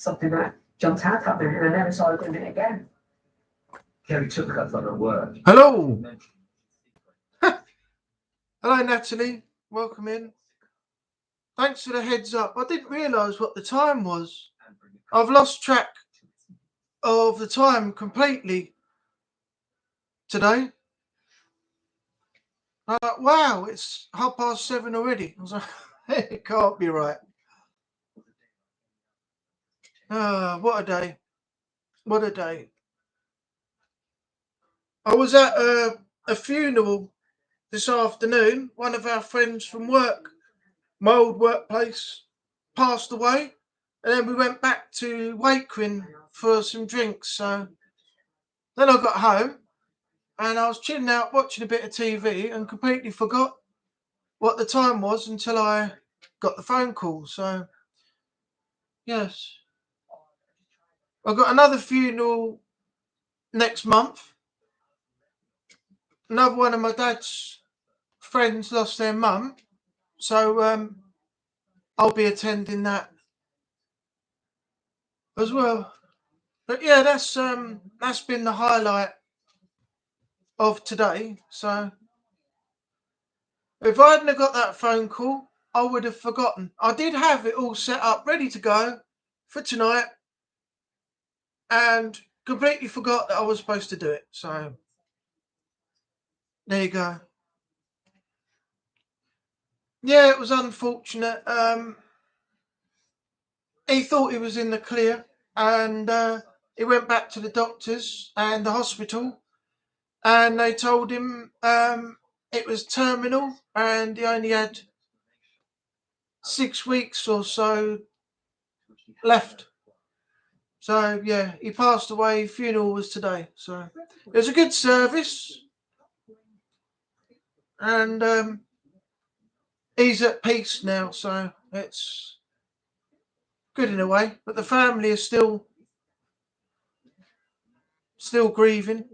something that jumped out at me, and I never saw doing it again. Kerry took that on her word. Hello. Hello, Natalie. Welcome in. Thanks for the heads up. I didn't realise what the time was. I've lost track of the time completely today. Wow, it's 7:30 already. I was like, it can't be right. What a day. What a day. I was at a funeral this afternoon. One of our friends from work, my old workplace, passed away. And then we went back to Wakerin for some drinks. So then I got home and I was chilling out watching a bit of TV and completely forgot what the time was until I got the phone call. So, yes. I've got another funeral next month. Another one of my dad's friends lost their mum. So, I'll be attending that as well. But yeah, that's been the highlight of today. So if I hadn't have got that phone call, I would have forgotten. I did have it all set up, ready to go for tonight, and completely forgot that I was supposed to do it. So there you go. Yeah, it was unfortunate. He thought he was in the clear, and he went back to the doctors and the hospital, and they told him it was terminal, and he only had 6 weeks or so left. So yeah, he passed away. Funeral was today. So it was a good service, and he's at peace now. So it's good in a way. But the family is still grieving.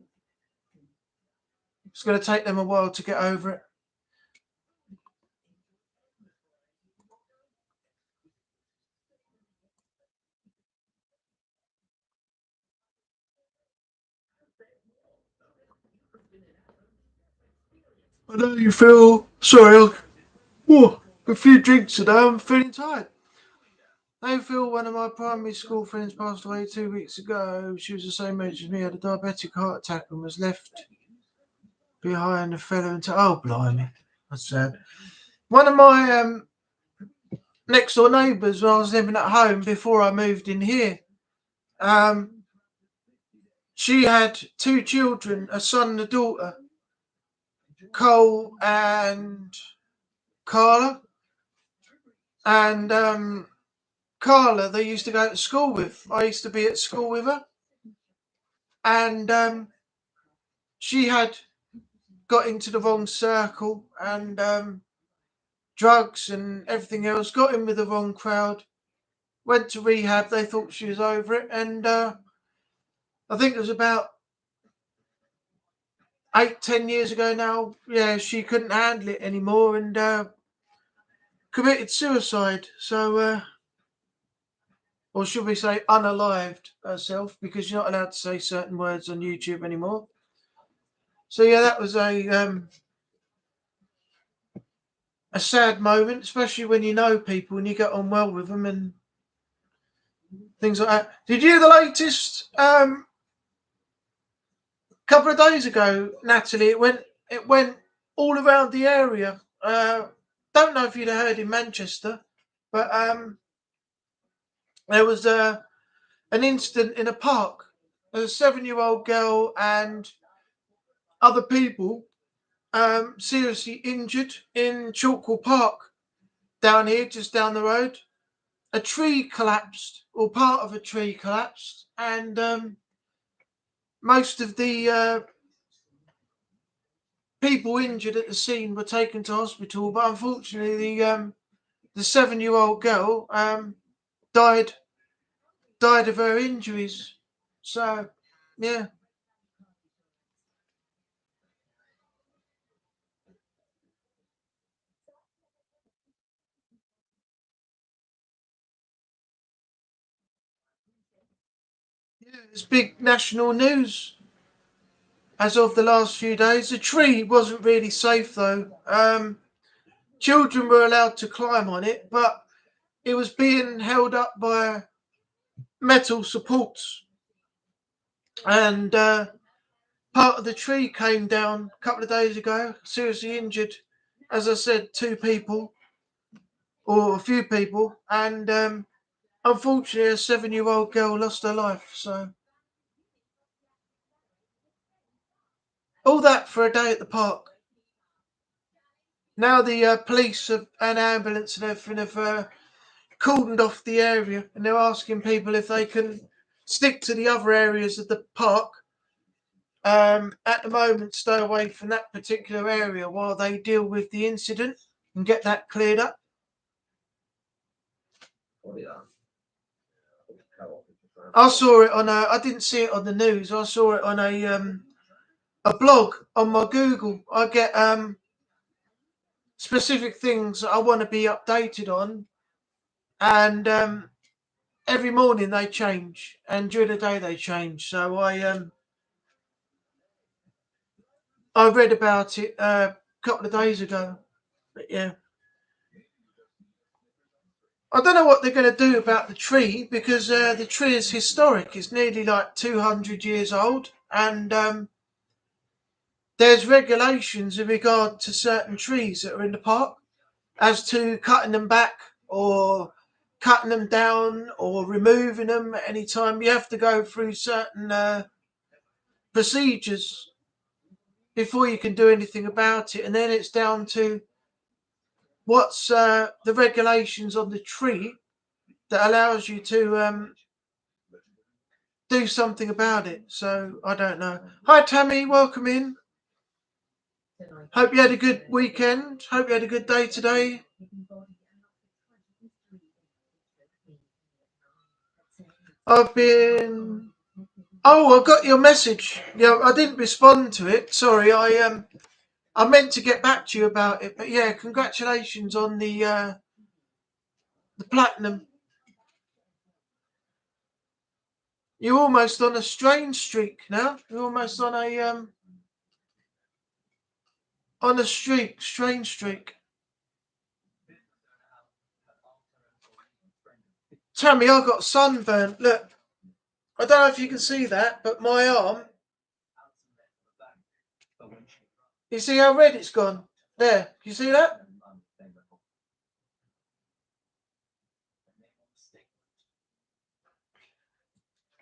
It's going to take them a while to get over it. I know you feel sorry. A few drinks today. I'm feeling tired. I feel one of my primary school friends passed away 2 weeks ago. She was the same age as me, had a diabetic heart attack and was left behind a fellow into. Oh, blimey. That's sad. One of my next door neighbours when I was living at home before I moved in here, she had 2 children, a son and a daughter, Cole and Carla. And Carla, they used to go to school with. I used to be at school with her. And she had got into the wrong circle and drugs and everything else, got in with the wrong crowd, went to rehab. They thought she was over it. And I think it was about 8-10 years ago now. Yeah, she couldn't handle it anymore and committed suicide. So, or should we say unalived herself, because you're not allowed to say certain words on YouTube anymore. So yeah, that was a sad moment, especially when you know people and you get on well with them and things like that. Did you hear the latest? Couple of days ago, Natalie, it went all around the area. Don't know if you'd have heard in Manchester, but there was an incident in a park. A 7-year-old girl and other people seriously injured in Chalkwell Park down here, just down the road. A tree collapsed, or part of a tree collapsed, and most of the people injured at the scene were taken to hospital. But unfortunately, the 7-year-old girl died of her injuries. So, yeah. Yeah, it's big national news as of the last few days. The tree wasn't really safe though. Children were allowed to climb on it, but it was being held up by metal supports, and part of the tree came down a couple of days ago, seriously injured, as I said, 2 people or a few people, and unfortunately a 7-year-old girl lost her life. So all that for a day at the park. Now the police and ambulance and everything have cordoned off the area, and they're asking people if they can stick to the other areas of the park. At the moment, stay away from that particular area while they deal with the incident and get that cleared up. I saw it on I didn't see it on the news. I saw it on a blog on my Google. I get specific things that I want to be updated on, and every morning they change, and during the day they change. So I read about it a couple of days ago. But yeah, I don't know what they're going to do about the tree, because the tree is historic. It's nearly like 200 years old, and there's regulations in regard to certain trees that are in the park as to cutting them back or cutting them down or removing them at any time. You have to go through certain procedures before you can do anything about it, and then it's down to what's the regulations on the tree that allows you to do something about it. So I don't know. Hi Tammy, welcome in. Hope you had a good weekend. Hope you had a good day today. I've been. Oh, I got your message. Yeah, I didn't respond to it. Sorry, I meant to get back to you about it. But yeah, congratulations on the platinum. You're almost on a strange streak now. You're almost on a strange streak. Tammy, I got sunburnt. Look, I don't know if you can see that, but my arm. You see how red it's gone? There. You see that?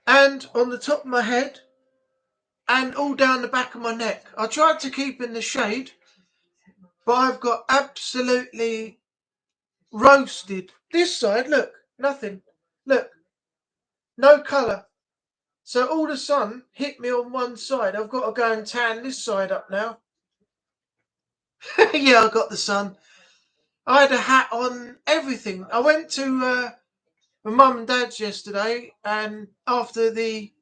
And on the top of my head, and all down the back of my neck. I tried to keep in the shade, but I've got absolutely roasted. This side, look, nothing. Look, no colour. So all the sun hit me on one side. I've got to go and tan this side up now. Yeah, I got the sun. I had a hat on, everything. I went to my mum and dad's yesterday, and after the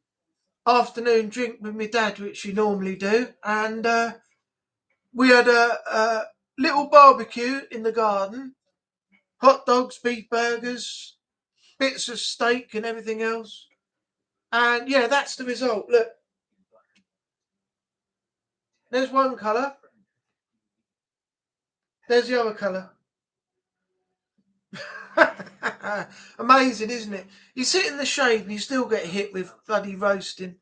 afternoon drink with my dad, which we normally do, and we had a little barbecue in the garden, hot dogs, beef burgers, bits of steak and everything else. And yeah, that's the result. Look, there's one colour. There's the other colour. Amazing, isn't it? You sit in the shade and you still get hit with bloody roasting.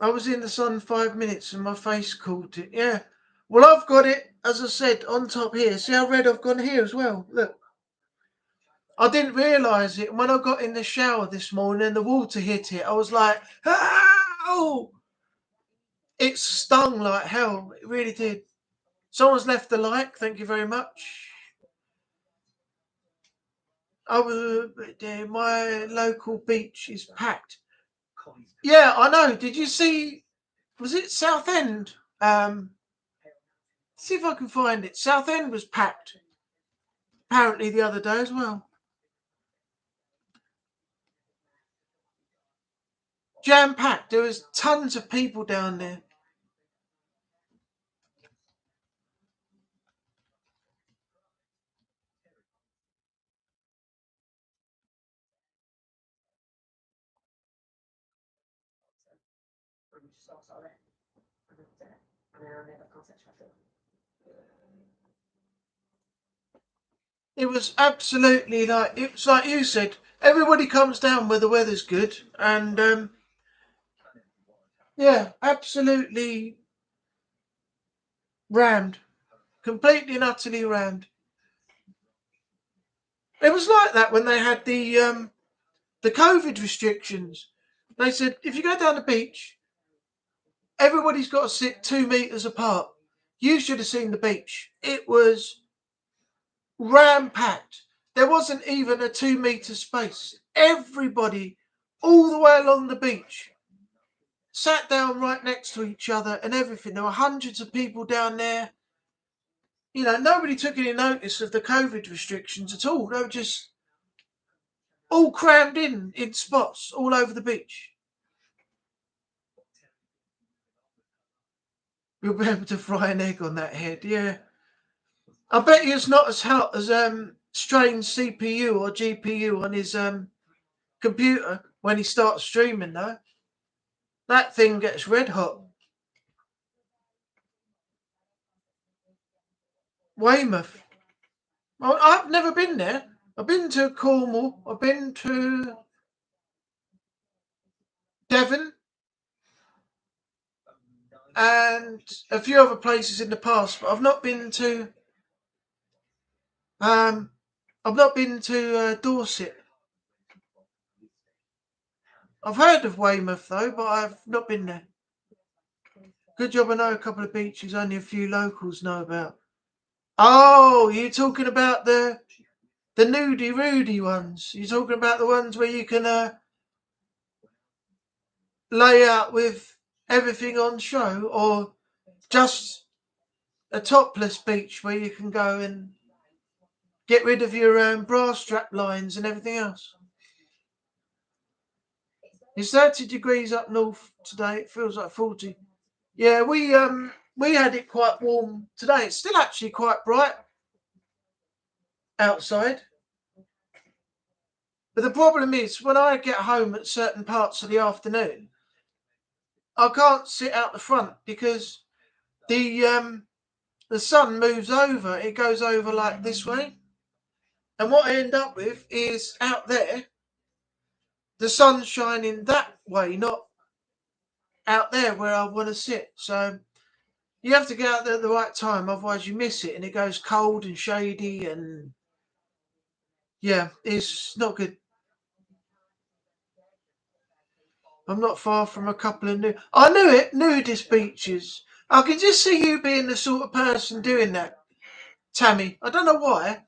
I was in the sun 5 minutes and my face caught it. Yeah. Well, I've got it, as I said, on top here. See how red I've gone here as well? Look. I didn't realise it. When I got in the shower this morning and the water hit it, I was like, "Ow!" It stung like hell. It really did. Someone's left a like. Thank you very much. My local beach is packed. Yeah, I know. Did you see? Was it Southend? See if I can find it. Southend was packed. Apparently the other day as well. Jam packed. There was tons of people down there. so sorry. And I never contact you. It was absolutely like, it was like you said, everybody comes down where the weather's good, and yeah, absolutely rammed, completely and utterly rammed. It was like that when they had the COVID restrictions. They said if you go down the beach, everybody's got to sit 2 meters apart. You should have seen the beach. It was ram packed. There wasn't even a 2 meter space. Everybody, all the way along the beach, sat down right next to each other and everything. There were hundreds of people down there. You know, nobody took any notice of the COVID restrictions at all. They were just all crammed in spots all over the beach. You'll be able to fry an egg on that head, yeah. I bet you it's not as hot as Strain's CPU or GPU on his computer when he starts streaming though. That thing gets red hot. Weymouth. Well, I've never been there. I've been to Cornwall. I've been to Devon and a few other places in the past, but I've not been to Dorset. I've heard of Weymouth though, but I've not been there. Good job I know a couple of beaches only a few locals know about. Oh, you're talking about the nudie Rudy ones. You're talking about the ones where you can lay out with everything on show, or just a topless beach where you can go and get rid of your bra strap lines and everything else. It's 30 degrees up north today. It feels like 40. Yeah, we had it quite warm today. It's still actually quite bright outside. But the problem is when I get home at certain parts of the afternoon, I can't sit out the front because the sun moves over. It goes over like this way. And what I end up with is out there, the sun's shining that way, not out there where I want to sit. So you have to get out there at the right time, otherwise you miss it and it goes cold and shady and yeah, it's not good. I'm not far from a couple of I knew it, nudist beaches. I can just see you being the sort of person doing that, Tammy. I don't know why.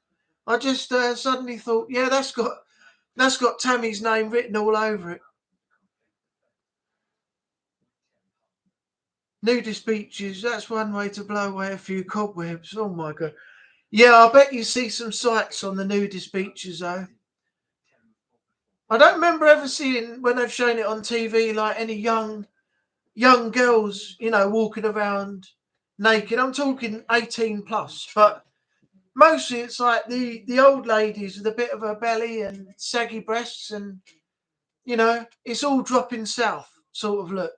I just suddenly thought, yeah, that's got Tammy's name written all over it. Nudist beaches, that's one way to blow away a few cobwebs. Oh my god. Yeah, I bet you see some sights on the nudist beaches though. I don't remember ever seeing when they've shown it on TV like any young girls, walking around naked. I'm talking 18 plus, but mostly it's like the old ladies with a bit of a belly and saggy breasts, and it's all dropping south sort of look.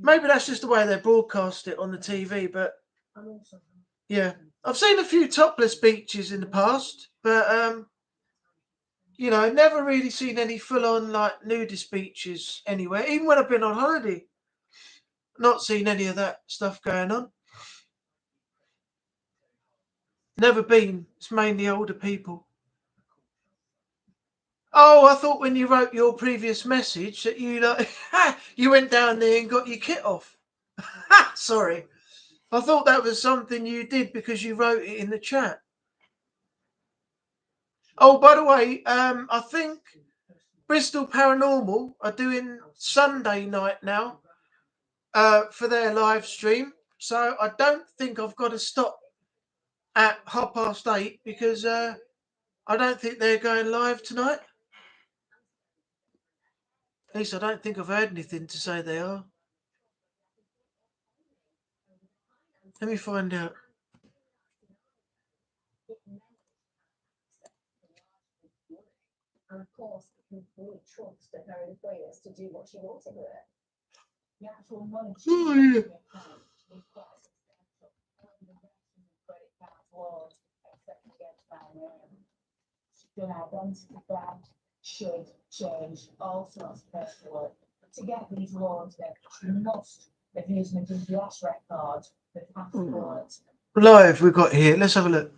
Maybe that's just the way they broadcast it on the TV, but yeah. I've seen a few topless beaches in the past, but never really seen any full-on like nudist beaches anywhere. Even when I've been on holiday, not seen any of that stuff going on. Never been. It's mainly older people. Oh, I thought when you wrote your previous message that you went down there and got your kit off. Sorry. I thought that was something you did because you wrote it in the chat. Oh, by the way, I think Bristol Paranormal are doing Sunday night now for their live stream. So I don't think I've got to stop at 8:30 because I don't think they're going live tonight. At least I don't think I've heard anything to say they are. Let me find out. And of course, you can fully trust that Mary Frears to do what she wanted with it. The actual money she Oh, put yeah. into the account was quite substantial. The rest of the credit card was except against my name. She'd done identity theft, should change all sorts of paperwork. To get these loans, then she must have used my DBS record, the passport. Live we got here. Let's have a look.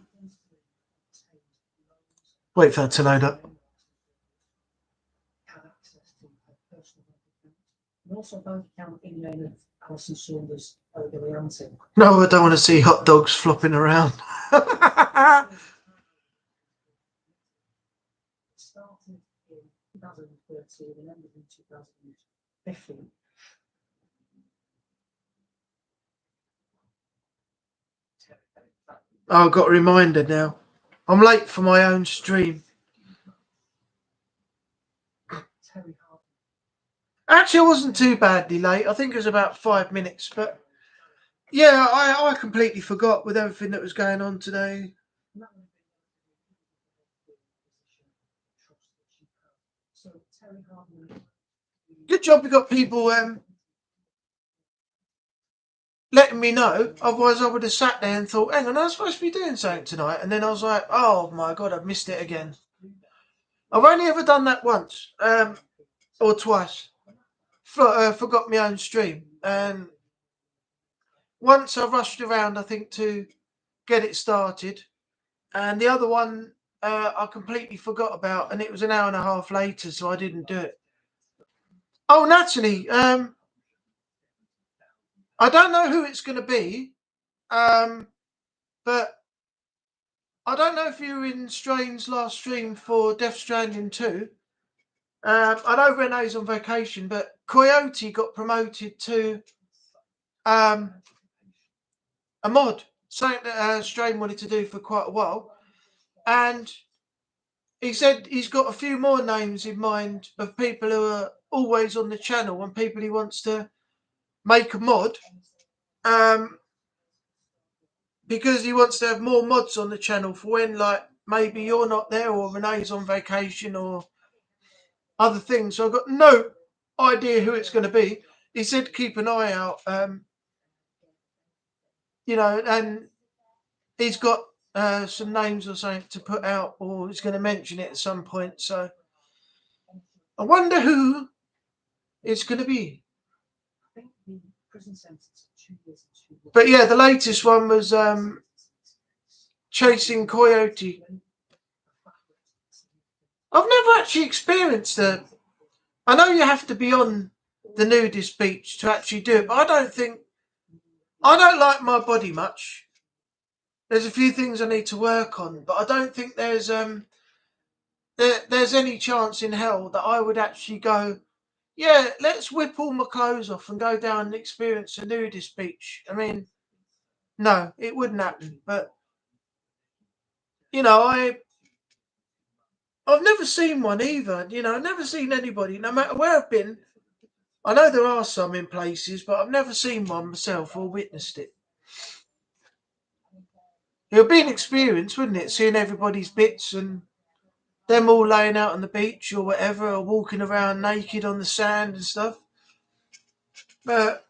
Wait for that to load up. And also a bank account in the name of Alison Saunders O'Gillianton. No, I don't want to see hot dogs flopping around. Started in 2013 and ended in 2015. Oh, I got a reminder now. I'm late for my own stream. Terry Hart. Actually, I wasn't too badly late. I think it was about 5 minutes. But yeah, I completely forgot with everything that was going on today. So Terry Hardman. Good job we got people letting me know. Otherwise, I would have sat there and thought, hang on, I was supposed to be doing something tonight. And then I was like, oh my God, I've missed it again. I've only ever done that once or twice. Forgot my own stream. And once I rushed around, I think, to get it started. And the other one I completely forgot about. And it was an hour and a half later, so I didn't do it. Oh, Natalie, I don't know who it's going to be, but I don't know if you were in Strain's last stream for Death Stranding 2. I know Renee's on vacation, but Coyote got promoted to a mod, something that Strain wanted to do for quite a while. And he said he's got a few more names in mind of people who are always on the channel and people he wants to make a mod. Because he wants to have more mods on the channel for when, like, maybe you're not there or Renee's on vacation or other things. So I've got no idea who it's going to be. He said keep an eye out, and he's got some names or something to put out, or he's going to mention it at some point. So I wonder who it's going to be. I think the prison sentence 2 years and 2 But yeah, the latest one was Chasing Coyote. I've never actually experienced it. I know you have to be on the nudist beach to actually do it, but I don't like my body much. There's a few things I need to work on, but I don't think there's any chance in hell that I would actually go, yeah, let's whip all my clothes off and go down and experience a nudist beach. I mean, no, it wouldn't happen. But I've never seen one either. I've never seen anybody, no matter where I've been. I know there are some in places, but I've never seen one myself or witnessed it. It would be an experience, wouldn't it? Seeing everybody's bits and them all laying out on the beach or whatever, or walking around naked on the sand and stuff. But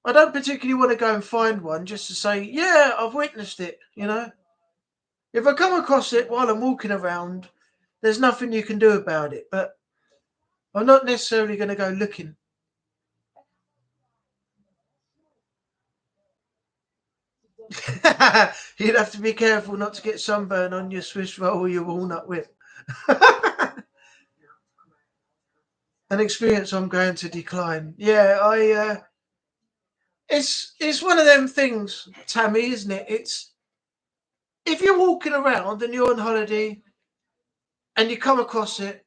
I don't particularly want to go and find one just to say, yeah, I've witnessed it, If I come across it while I'm walking around, there's nothing you can do about it. But I'm not necessarily going to go looking. You'd have to be careful not to get sunburn on your Swiss roll or your walnut whip. An experience I'm going to decline. Yeah, it's one of them things, Tammy, isn't it? It's if you're walking around and you're on holiday and you come across it,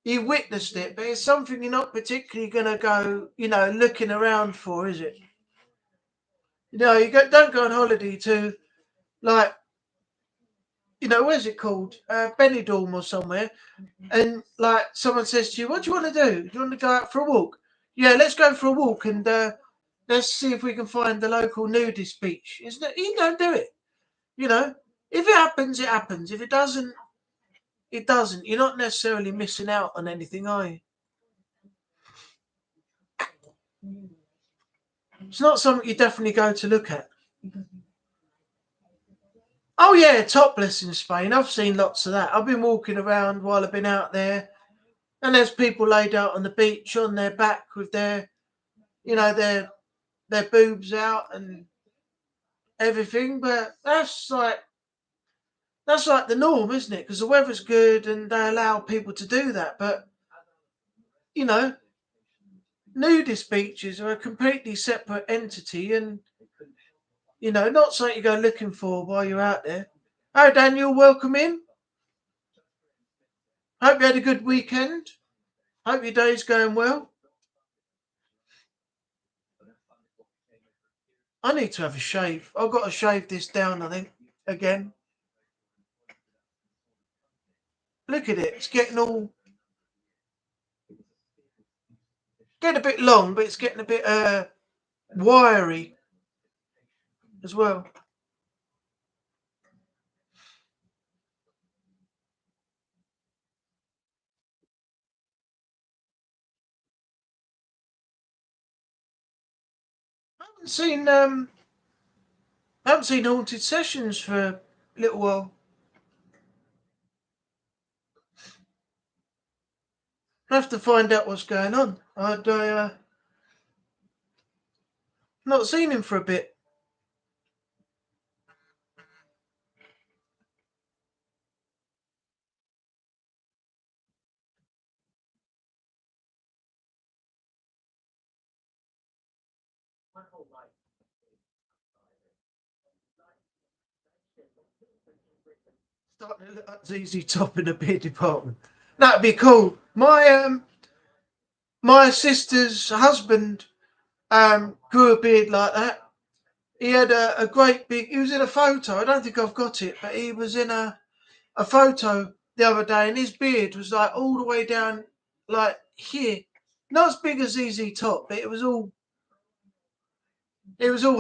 you witnessed it, but it's something you're not particularly going to go, looking around for, is it? Don't go on holiday to, like, where's it called? Benidorm or somewhere. And, like, someone says to you, what do you want to do? Do you want to go out for a walk? Yeah, let's go for a walk and let's see if we can find the local nudist beach. You don't do it. If it happens, it happens. If it doesn't, it doesn't. You're not necessarily missing out on anything, are you? It's not something you definitely go to look at. Oh yeah, topless in Spain. I've seen lots of that. I've been walking around while I've been out there, and there's people laid out on the beach on their back with their, their boobs out and everything. But that's like the norm, isn't it? Because the weather's good and they allow people to do that. But you know, nudist beaches are a completely separate entity, and not something you go looking for while you're out there. Oh, Daniel, welcome in. Hope you had a good weekend. Hope your day's going well. I need to have a shave. I've got to shave this down, I think, again. Look at it. It's getting a bit long, but it's getting a bit wiry as well. I haven't seen Haunted Sessions for a little while. I have to find out what's going on. I'd not seen him for a bit. Starting to look like ZZ Top in the beer department. That'd be cool. My sister's husband grew a beard like that. He had a great big. He was in a photo. I don't think I've got it, but he was in a photo the other day, and his beard was like all the way down, like here. Not as big as ZZ Top, but it was all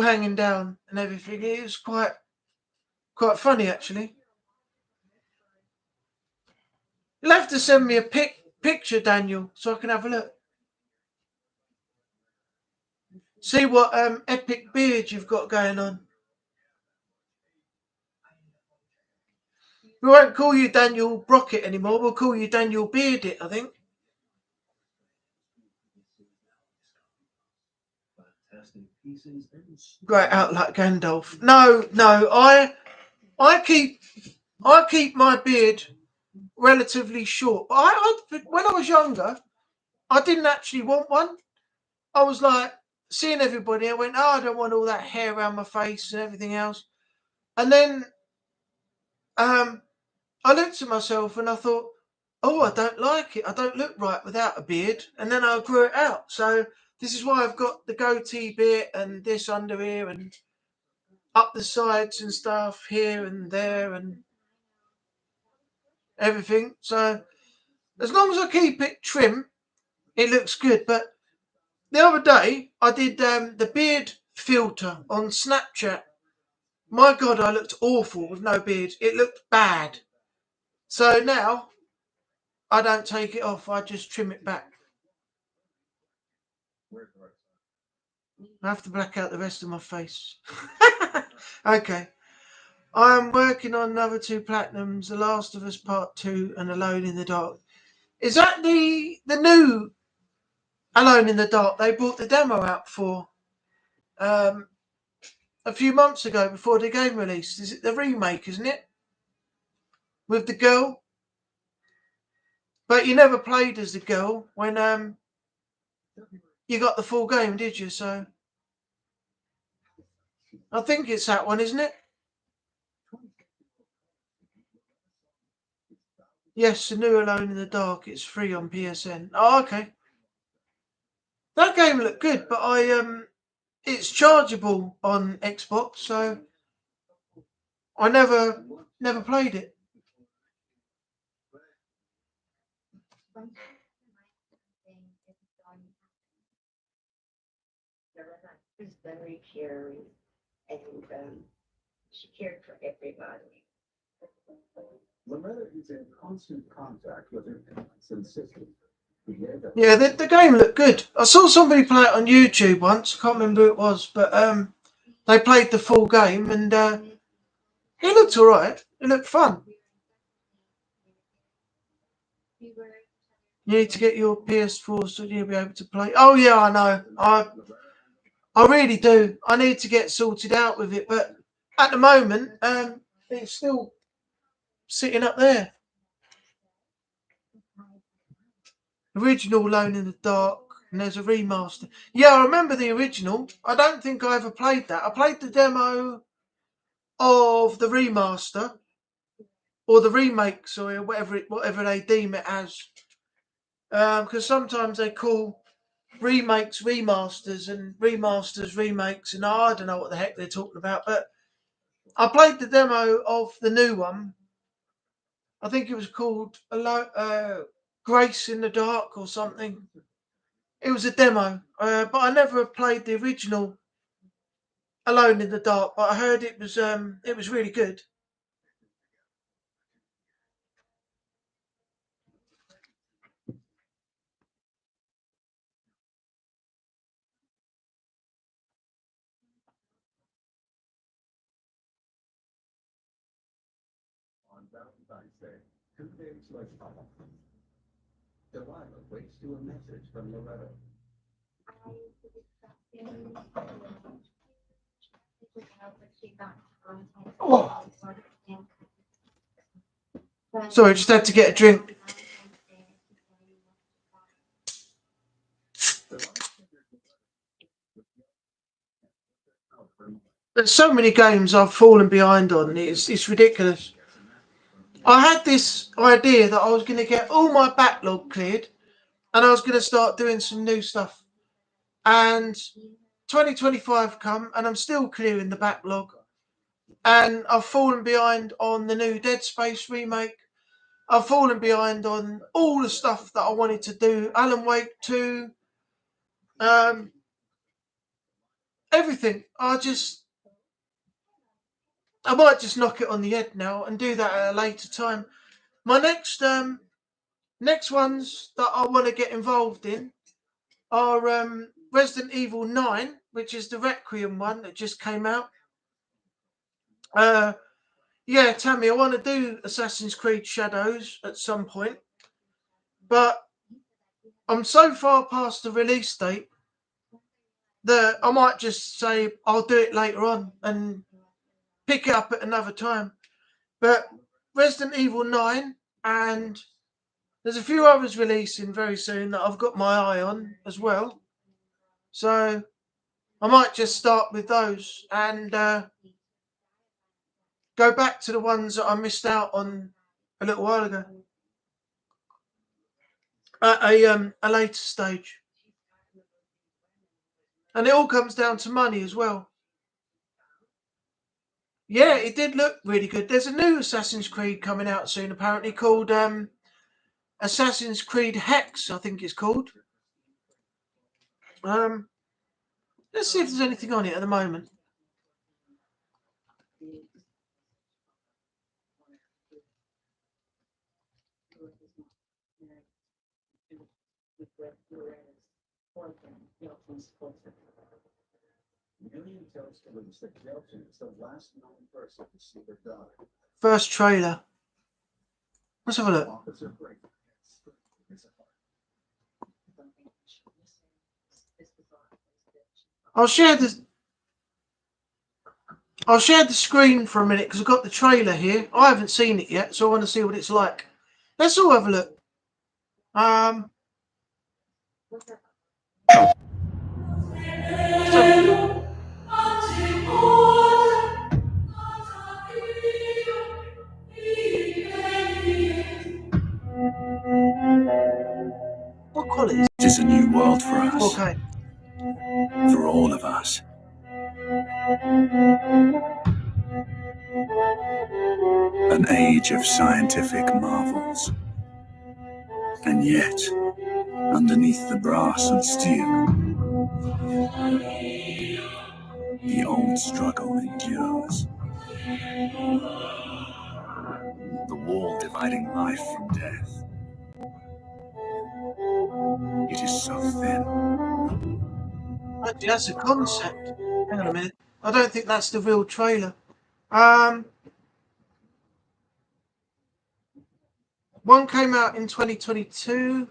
hanging down and everything. It was quite funny actually. You'll have to send me a picture, Daniel, so I can have a look. See what epic beard you've got going on. We won't call you Daniel Brockett anymore. We'll call you Daniel Beardit, I think. Great out like Gandalf. No, I keep my beard relatively short. But when I was younger, I didn't actually want one. I was like seeing everybody. I went, oh, I don't want all that hair around my face and everything else. And then I looked at myself and I thought, oh, I don't like it. I don't look right without a beard. And then I grew it out. So this is why I've got the goatee bit and this under here and up the sides and stuff here and there and everything. So as long as I keep it trim, it looks good. But the other day I did the beard filter on Snapchat. My God, I looked awful with no beard. It looked bad. So now I don't take it off. I just trim it back. I have to black out the rest of my face. Okay. I am working on another two platinums, The Last of Us Part 2 and Alone in the Dark. Is that the new Alone in the Dark they brought the demo out for a few months ago before the game released? Is it the remake, isn't it? With the girl? But you never played as the girl when you got the full game, did you? So I think it's that one, isn't it? Yes, the new Alone in the Dark. It's free on PSN. Oh, okay. That game looked good, but it's chargeable on Xbox, so I never played it. Was very caring and she cared for everybody. Loretta is in constant contact with her parents and sisters. Yeah, the game looked good. I saw somebody play it on YouTube once. I can't remember who it was, but they played the full game and it looked alright. It looked fun. You need to get your PS4 so you'll be able to play. Oh yeah, I know. I really do. I need to get sorted out with it, but at the moment, it's still sitting up there. Original Alone in the Dark, and there's a remaster. Yeah, I remember the original. I don't think I ever played that. I played the demo of the remaster or the remakes or whatever they deem it as. Because sometimes they call remakes remasters and remasters remakes, and I don't know what the heck they're talking about. But I played the demo of the new one. I think it was called Grace in the Dark or something. It was a demo, but I never played the original Alone in the Dark. But I heard it was really good. On Valentine's Day, 2 days later, Delilah waits to a message from Loretta. Oh. Sorry, I just had to get a drink. There's so many games I've fallen behind on. It's ridiculous. I had this idea that I was going to get all my backlog cleared and I was going to start doing some new stuff. And 2025 come and I'm still clearing the backlog. And I've fallen behind on the new Dead Space remake. I've fallen behind on all the stuff that I wanted to do. Alan Wake 2. Everything. I might just knock it on the head now and do that at a later time. My next ones that I want to get involved in are Resident Evil 9, which is the Requiem one that just came out. Yeah, Tammy, I want to do Assassin's Creed Shadows at some point, but I'm so far past the release date that I might just say I'll do it later on and pick it up at another time. But Resident Evil 9 and there's a few others releasing very soon that I've got my eye on as well. So I might just start with those and go back to the ones that I missed out on a little while ago at a later stage. And it all comes down to money as well. Yeah, it did look really good. There's a new Assassin's Creed coming out soon, apparently, called Assassin's Creed Hex, I think it's called. Let's see if there's anything on it at the moment. Million tells police that Yeltsin is the last known person to see her daughter. First trailer. Let's have a look. Officer Brink. I'll share the screen for a minute because I've got the trailer here. I haven't seen it yet, so I want to see what it's like. Let's all have a look. What quality is It is a new world for us, okay. for all of us. An age of scientific marvels. And yet, underneath the brass and steel, the old struggle endures. hiding life from death. It is so thin. Actually, that's a concept. Hang on a minute. I don't think that's the real trailer. One came out in 2022.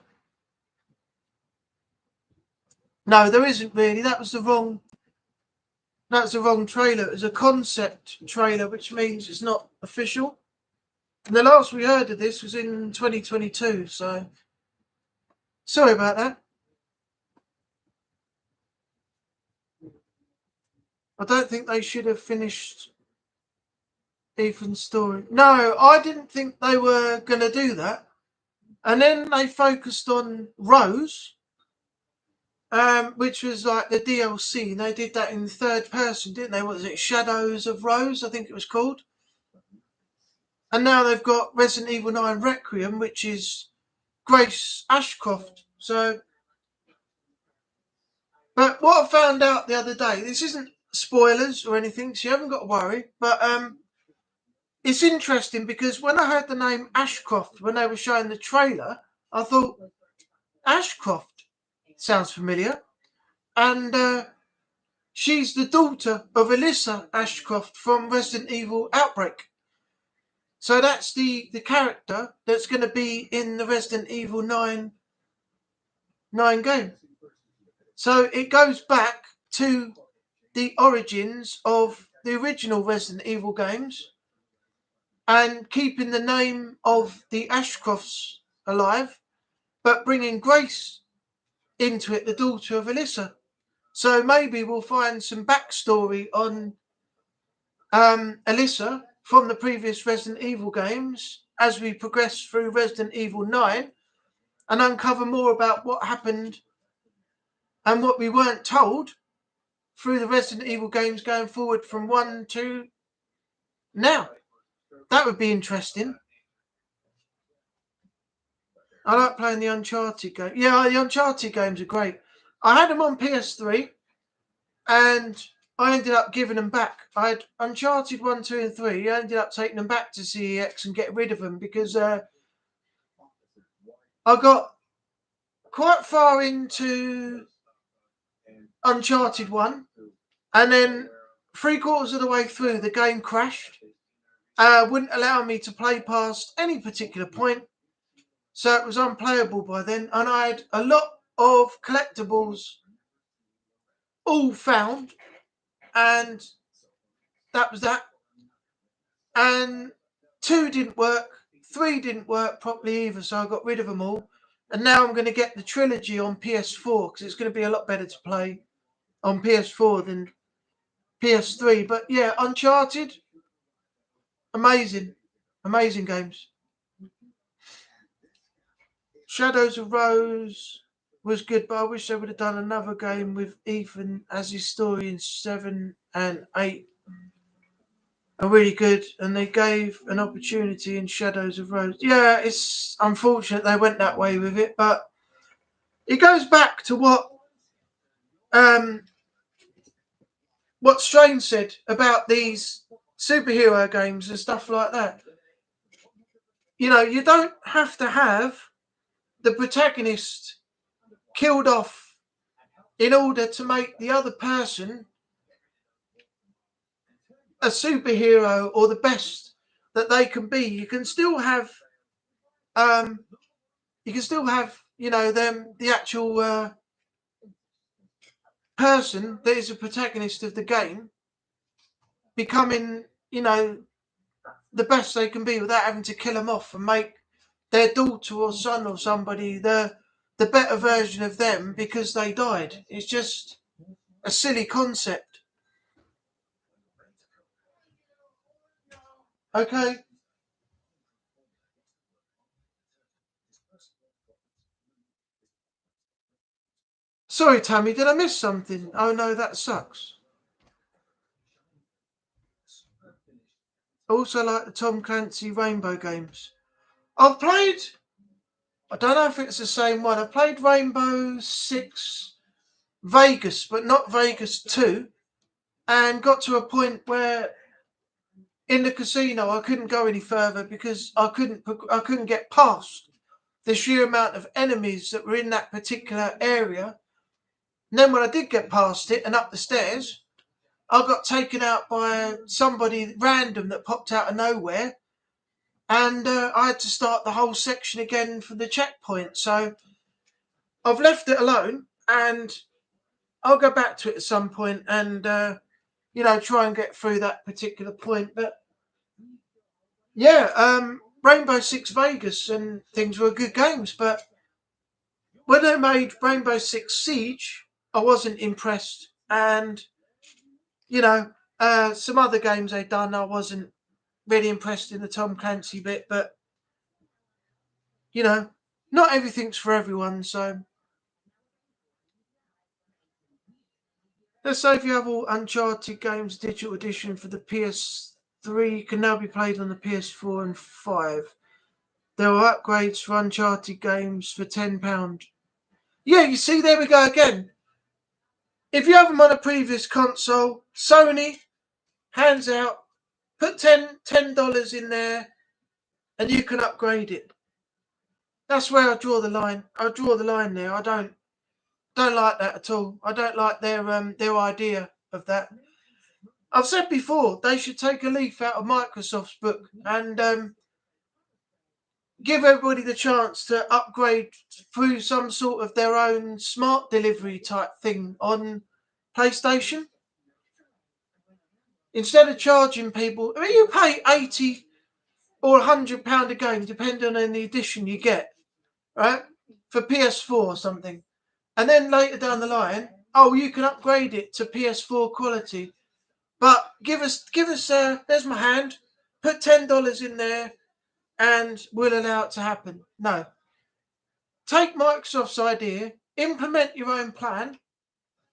No, there isn't really. That's the wrong trailer. It was a concept trailer, which means it's not official. And the last we heard of this was in 2022, so sorry about that. I don't think they should have finished Ethan's story. No, I didn't think they were going to do that. And then they focused on Rose, which was like the DLC. And they did that in third person, didn't they? What was it? Shadows of Rose, I think it was called. And now they've got Resident Evil 9 Requiem, which is Grace Ashcroft. So, but what I found out the other day, this isn't spoilers or anything, so you haven't got to worry. But it's interesting because when I heard the name Ashcroft, when they were showing the trailer, I thought, Ashcroft sounds familiar. And she's the daughter of Alyssa Ashcroft from Resident Evil Outbreak. So that's the character that's going to be in the Resident Evil 9 game. So it goes back to the origins of the original Resident Evil games and keeping the name of the Ashcrofts alive, but bringing Grace into it, the daughter of Alyssa. So maybe we'll find some backstory on Alyssa from the previous Resident Evil games as we progress through Resident Evil 9 and uncover more about what happened and what we weren't told through the Resident Evil games going forward from 1 to now. That would be interesting. I like playing the Uncharted game. Yeah, the Uncharted games are great. I had them on PS3 and I ended up giving them back. I had Uncharted 1, 2 and 3. I ended up taking them back to CEX and getting rid of them because I got quite far into Uncharted 1 and then 3/4 of the way through the game crashed. Wouldn't allow me to play past any particular point. So it was unplayable by then. And I had a lot of collectibles all found. And that was that. And 2 didn't work. 3 didn't work properly either. So I got rid of them all. And now I'm going to get the trilogy on PS4 because it's going to be a lot better to play on PS4 than PS3. But yeah, Uncharted, amazing. Amazing games. Shadows of Rose was good, but I wish they would have done another game with Ethan as his story in 7 and 8 are really good, and they gave an opportunity in Shadows of Rose. Yeah, it's unfortunate they went that way with it, but it goes back to what Strange said about these superhero games and stuff like that. You know, you don't have to have the protagonist killed off in order to make the other person a superhero or the best that they can be. You can still have you know, them, the actual person that is a protagonist of the game becoming, you know, the best they can be without having to kill them off and make their daughter or son or somebody the better version of them because they died. It's just a silly concept. Okay. Sorry, Tammy, did I miss something? Oh no, that sucks. I also like the Tom Clancy Rainbow games. I've played, I don't know if it's the same one. I played Rainbow Six Vegas, but not Vegas 2, and got to a point where in the casino, I couldn't go any further because I couldn't get past the sheer amount of enemies that were in that particular area. And then when I did get past it and up the stairs, I got taken out by somebody random that popped out of nowhere, and I had to start the whole section again from the checkpoint. So I've left it alone, and I'll go back to it at some point and try and get through that particular point. But yeah, Rainbow Six Vegas and things were good games, but when they made Rainbow Six Siege, I wasn't impressed. And some other games they'd done, I wasn't really impressed in the Tom Clancy bit. But not everything's for everyone. So let's say if you have all Uncharted games digital edition for the PS3 can now be played on the PS4 and 5. There are upgrades for Uncharted games for £10. Yeah, you see, there we go again. If you have them on a previous console, Sony, hands out, put $10 in there, and you can upgrade it. That's where I draw the line. I draw the line there. I don't like that at all. I don't like their idea of that. I've said before, they should take a leaf out of Microsoft's book and give everybody the chance to upgrade through some sort of their own smart delivery type thing on PlayStation. Instead of charging people, you pay £80 or £100 a game, depending on the edition you get, right? For PS4 or something. And then later down the line, you can upgrade it to PS4 quality. But give us, there's my hand, put $10 in there, and we'll allow it to happen. No. Take Microsoft's idea, implement your own plan,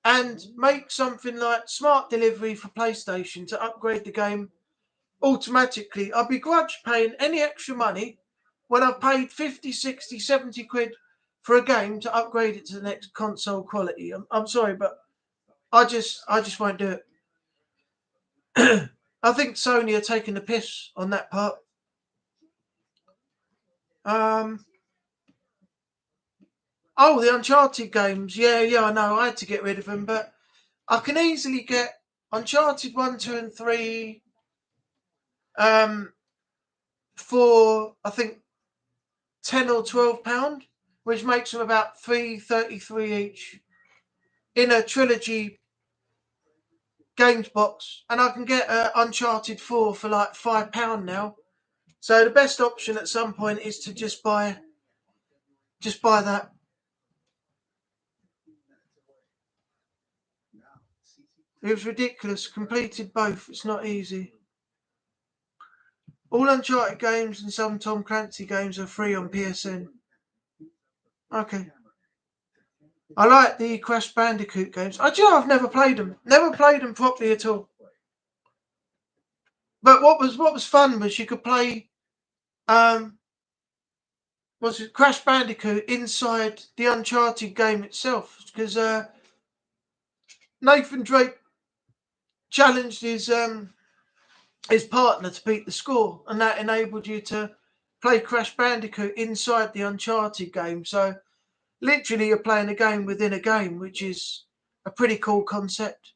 and make something like smart delivery for PlayStation to upgrade the game automatically. I begrudge paying any extra money when I've paid 50, 60, 70 quid for a game to upgrade it to the next console quality. I'm sorry, but I just won't do it. I think Sony are taking the piss on that part. The Uncharted games. Yeah, I know. I had to get rid of them, but I can easily get Uncharted 1, 2, and 3 for, I think, £10 or £12, which makes them about $3.33 each in a trilogy games box. And I can get Uncharted 4 for like £5 now. So the best option at some point is to just buy that. It was ridiculous. Completed both. It's not easy. All Uncharted games and some Tom Clancy games are free on PSN. Okay. I like the Crash Bandicoot games. I've never played them. Never played them properly at all. But what was fun was you could play Crash Bandicoot inside the Uncharted game itself, because Nathan Drake challenged his partner to beat the score, and that enabled you to play Crash Bandicoot inside the Uncharted game. So literally you're playing a game within a game, which is a pretty cool concept.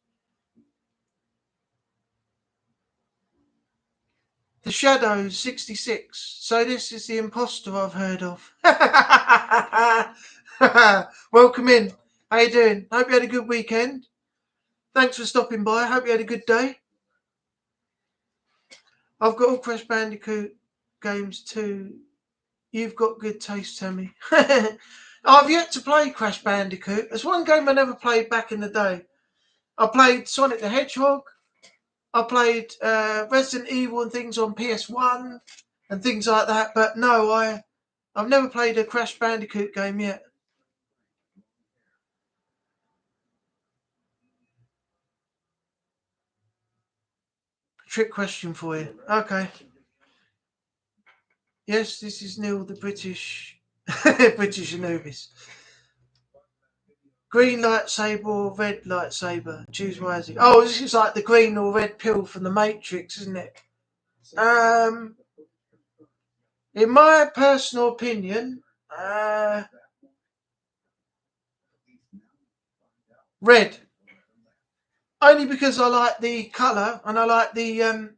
The Shadows 66. So this is the imposter I've heard of. Welcome in. How you doing? Hope you had a good weekend. Thanks for stopping by. Hope you had a good day. I've got all Crash Bandicoot games too. You've got good taste, Tammy. I've yet to play Crash Bandicoot. There's one game I never played back in the day. I played Sonic the Hedgehog. I played Resident Evil and things on PS1 and things like that. But no, I've never played a Crash Bandicoot game yet. Trick question for you. Okay. Yes, this is Neil, the British Anubis. Green lightsaber or red lightsaber? Choose wisely. Oh, this is like the green or red pill from the Matrix, isn't it? In my personal opinion, red. Only because I like the colour and I like the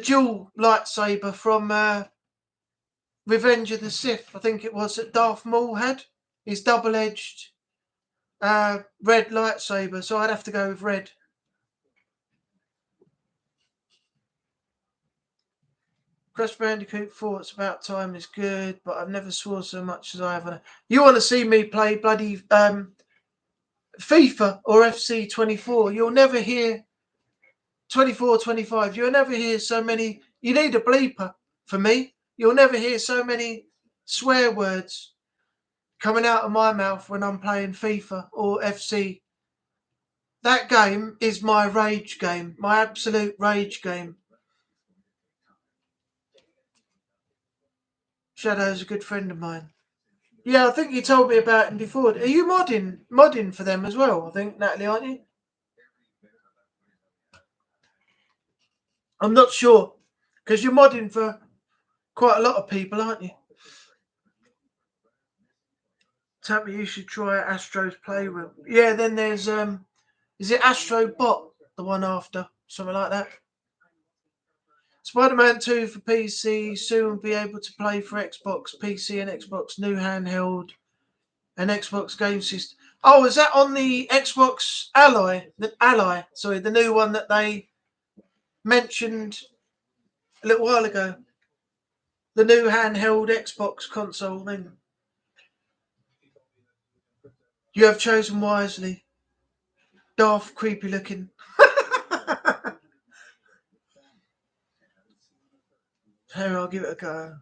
dual lightsaber from Revenge of the Sith. I think it was that Darth Maul had his double-edged red lightsaber. So I'd have to go with red. Crash Bandicoot 4, It's About Time is good, but I've never swore so much as I have. You want to see me play bloody FIFA or FC 24, you'll never hear 24, 25, you'll never hear so many. You need a bleeper for me. You'll never hear so many swear words coming out of my mouth when I'm playing FIFA or FC. That game is my rage game, my absolute rage game. Shadow's a good friend of mine. Yeah, I think you told me about him before. Are you modding for them as well? I think, Natalie, aren't you? I'm not sure, because you're modding for quite a lot of people, aren't you? Tell me you should try Astro's Playroom. Yeah, then there's is it Astro Bot, the one after? Something like that. Spider-Man 2 for PC, soon will be able to play for Xbox, PC and Xbox new handheld and Xbox game system. Oh, is that on the Xbox Ally? The new one that they mentioned a little while ago. The new handheld Xbox console thing. You have chosen wisely. Daft, creepy looking. Here, I'll give it a go.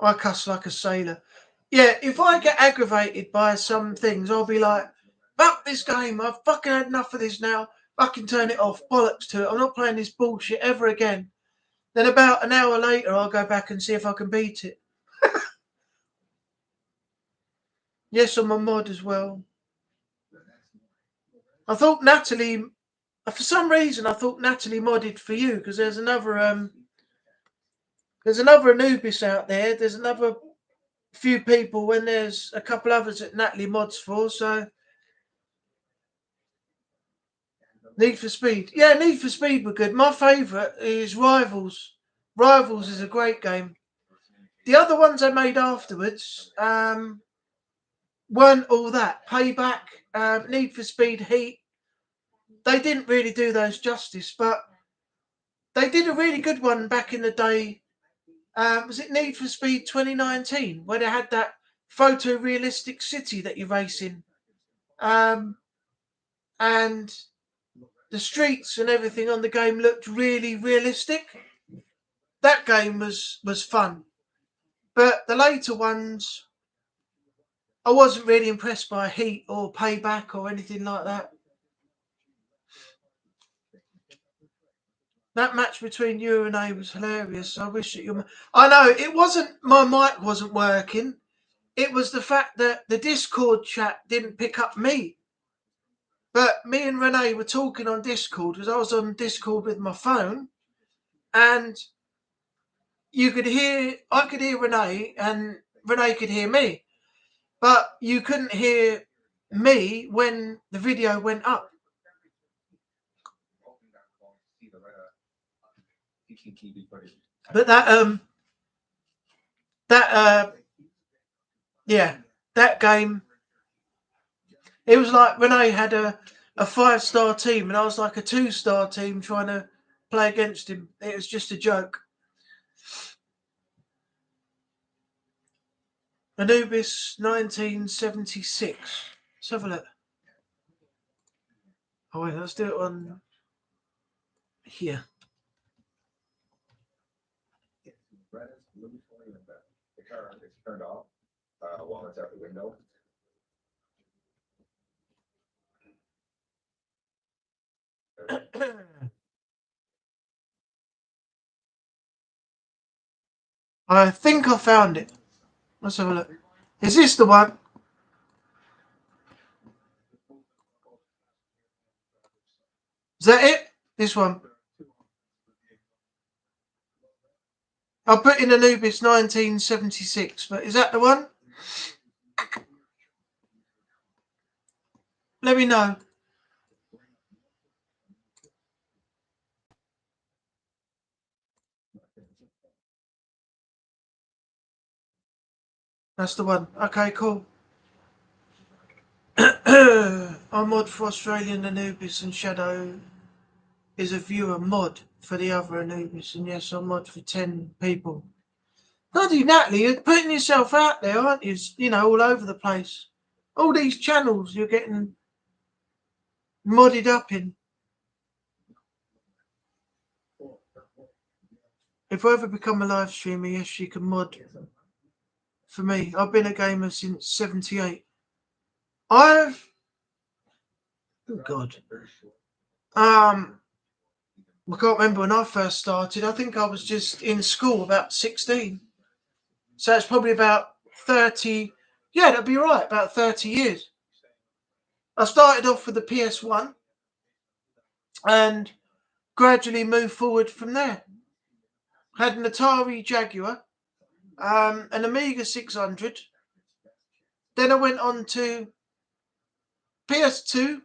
I cuss like a sailor. Yeah, if I get aggravated by some things, I'll be like, fuck this game. I've fucking had enough of this now. Fucking turn it off. Bollocks to it. I'm not playing this bullshit ever again. Then about an hour later, I'll go back and see if I can beat it. Yes, I'm a mod as well. I thought Natalie, for some reason, I thought Natalie modded for you because there's another Anubis out there. There's another few people when there's a couple others that Natalie mods for. So Need for Speed, yeah, Need for Speed were good. My favourite is Rivals. Rivals is a great game. The other ones I made afterwards weren't all that. Payback, Need for Speed Heat. They didn't really do those justice, but they did a really good one back in the day. Was it Need for Speed 2019, where they had that photorealistic city that you race in, and the streets and everything on the game looked really realistic. That game was fun, but the later ones, I wasn't really impressed by Heat or Payback or anything like that. That match between you and A was hilarious. I wish that you. I know it wasn't. My mic wasn't working. It was the fact that the Discord chat didn't pick up me. But me and Renee were talking on Discord because I was on Discord with my phone, and I could hear Renee, and Renee could hear me, but you couldn't hear me when the video went up. But that game, it was like Renee had a 5-star team and I was like a 2-star team trying to play against him. It was just a joke. Anubis 1976. Let's have a look. Oh wait, let's do it on here. The car is turned off while it's out the window. I think I found it. Let's have a look. Is this the one? Is that it? This one. I put in Anubis 1976, but is that the one? Let me know. That's the one. Okay, cool. I mod for Australian Anubis, and Shadow is a viewer mod for the other Anubis, and yes, I mod for 10 people. Bloody Natalie, you're putting yourself out there, aren't you? You know, all over the place. All these channels you're getting modded up in. If I ever become a live streamer, yes, you can mod for me. I've been a gamer since 78. Oh God. I can't remember when I first started. I think I was just in school, about 16. So it's probably about 30. Yeah, that'd be right, about 30 years. I started off with the PS1 and gradually moved forward from there. Had an Atari Jaguar, an Amiga 600. Then I went on to PS2,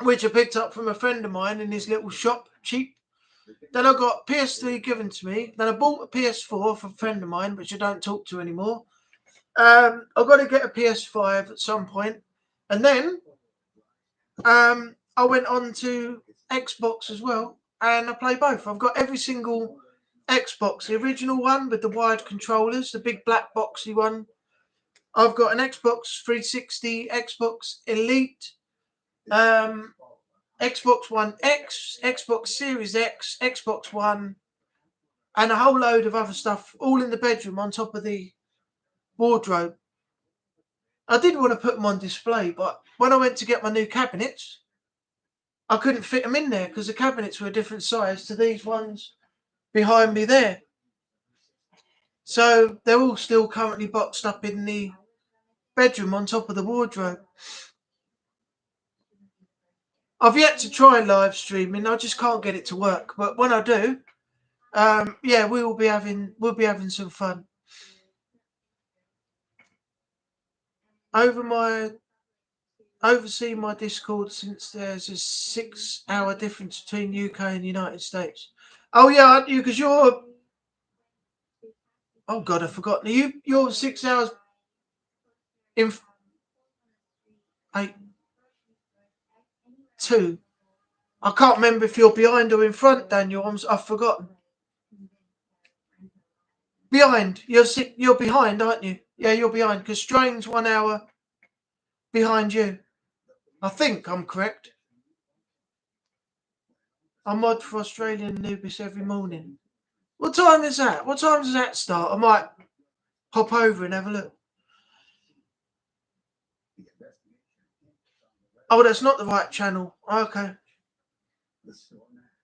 which I picked up from a friend of mine in his little shop, cheap. Then I got PS3 given to me. Then I bought a PS4 from a friend of mine, which I don't talk to anymore. I've got to get a PS5 at some point. And then I went on to Xbox as well, and I play both. I've got every single Xbox, the original one with the wired controllers, the big black boxy one. I've got an Xbox 360, Xbox Elite, Xbox One X, Xbox Series X, Xbox One, and a whole load of other stuff, all in the bedroom on top of the wardrobe. I did want to put them on display, but when I went to get my new cabinets, I couldn't fit them in there because the cabinets were a different size to these ones behind me there. So they're all still currently boxed up in the bedroom on top of the wardrobe. I've yet to try live streaming. I just can't get it to work. But when I do, yeah, we'll be having some fun. Oversee my Discord since there's a 6-hour difference between UK and the United States. Oh yeah, aren't you? Because you're. Oh God, I've forgotten. You're 6 hours in. 8. 2. I can't remember if you're behind or in front, Daniel. I've forgotten. Behind. You're behind, aren't you? Yeah, you're behind because Strain's 1 hour behind you. I think I'm correct. I mod for Australian Anubis every morning. What time is that? What time does that start? I might hop over and have a look. Oh, that's not the right channel. Okay.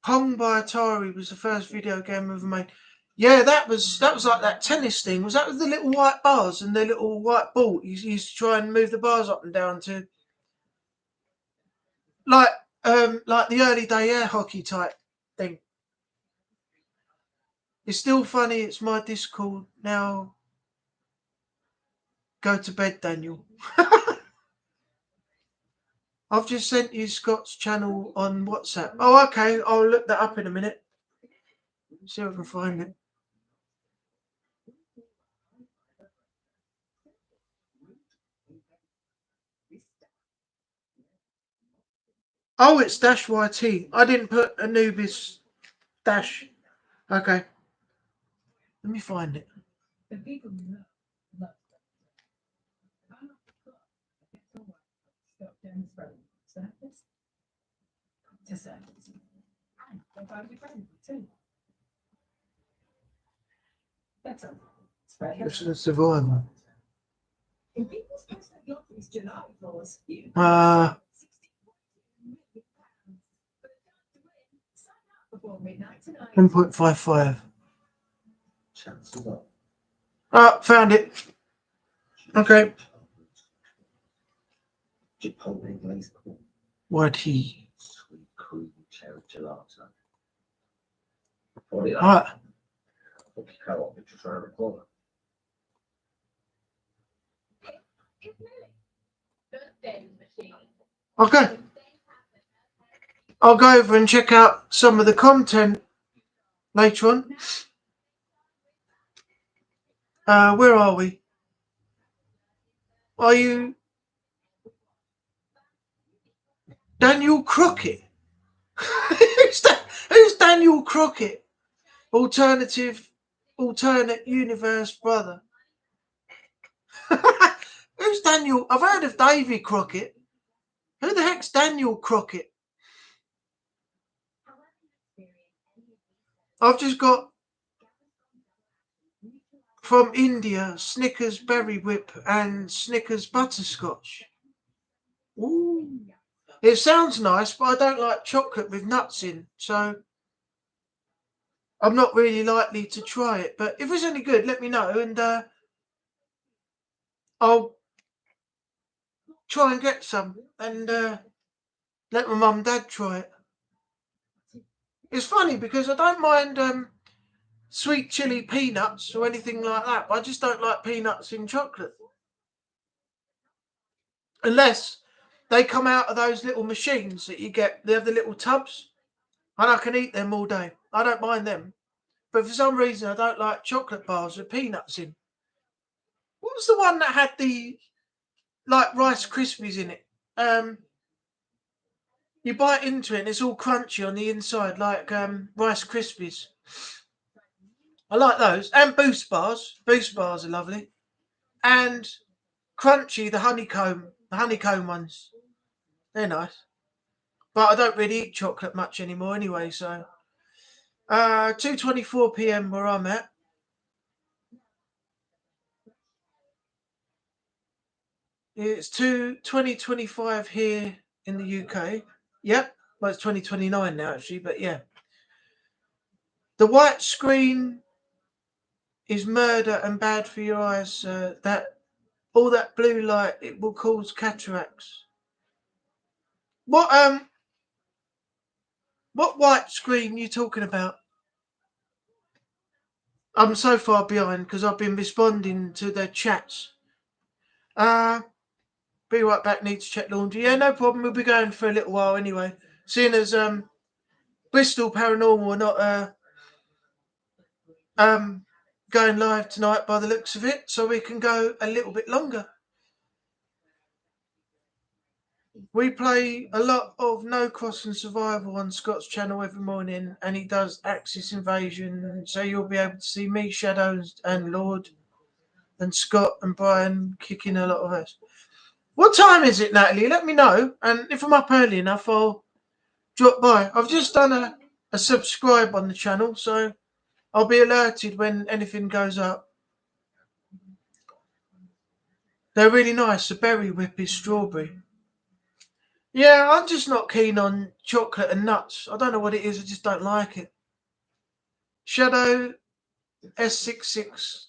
Pong by Atari was the first video game ever made. Yeah, that was like that tennis thing. Was that with the little white bars and the little white ball? You used to try and move the bars up and down to like the early day air hockey type thing. It's still funny. It's my Discord now. Go to bed, Daniel. I've just sent you Scott's channel on WhatsApp. Oh, okay. I'll look that up in a minute. See if I can find it. Oh, it's Dash YT. I didn't put Anubis Dash. Okay. Let me find it. This is a Survivor. $10.55. Oh, found it. Okay. What he? Alright. Fucking co-op, it's just around the corner. Okay. I'll go over and check out some of the content later on. Where are we? Are you Daniel Crockett? Who's Daniel Crockett? Alternate universe brother. Who's Daniel? I've heard of Davy Crockett. Who the heck's Daniel Crockett? I've just got from India Snickers Berry Whip and Snickers Butterscotch. Ooh. It sounds nice, but I don't like chocolate with nuts in, so I'm not really likely to try it. But if it's any good, let me know, and I'll try and get some and let my mum and dad try it. It's funny because I don't mind sweet chili peanuts or anything like that, but I just don't like peanuts in chocolate. Unless they come out of those little machines that you get, they have the little tubs, and I can eat them all day. I don't mind them. But for some reason, I don't like chocolate bars with peanuts in. What was the one that had the like Rice Krispies in it? You bite into it and it's all crunchy on the inside, like Rice Krispies. I like those. And Boost bars. Boost bars are lovely. And Crunchy, the honeycomb ones. They're nice. But I don't really eat chocolate much anymore anyway, so 2:24 p.m. where I'm at. It's 2025 here in the UK. Yep. Well, it's 2029 now, actually, but yeah. The white screen is murder and bad for your eyes. That all that blue light, it will cause cataracts. What white screen are you talking about? I'm so far behind because I've been responding to their chats. Be right back. Need to check laundry. Yeah, no problem. We'll be going for a little while anyway. Seeing as Bristol Paranormal are not going live tonight by the looks of it, so we can go a little bit longer. We play a lot of No Cross and Survival on Scott's channel every morning, and he does Axis Invasion, so you'll be able to see me, Shadows, and Lord, and Scott and Brian kicking a lot of ass. What time is it, Natalie? Let me know, and if I'm up early enough, I'll drop by. I've just done a subscribe on the channel, so I'll be alerted when anything goes up. They're really nice. The berry whip is strawberry. Yeah, I'm just not keen on chocolate and nuts. I don't know what it is. I just don't like it. Shadow S66.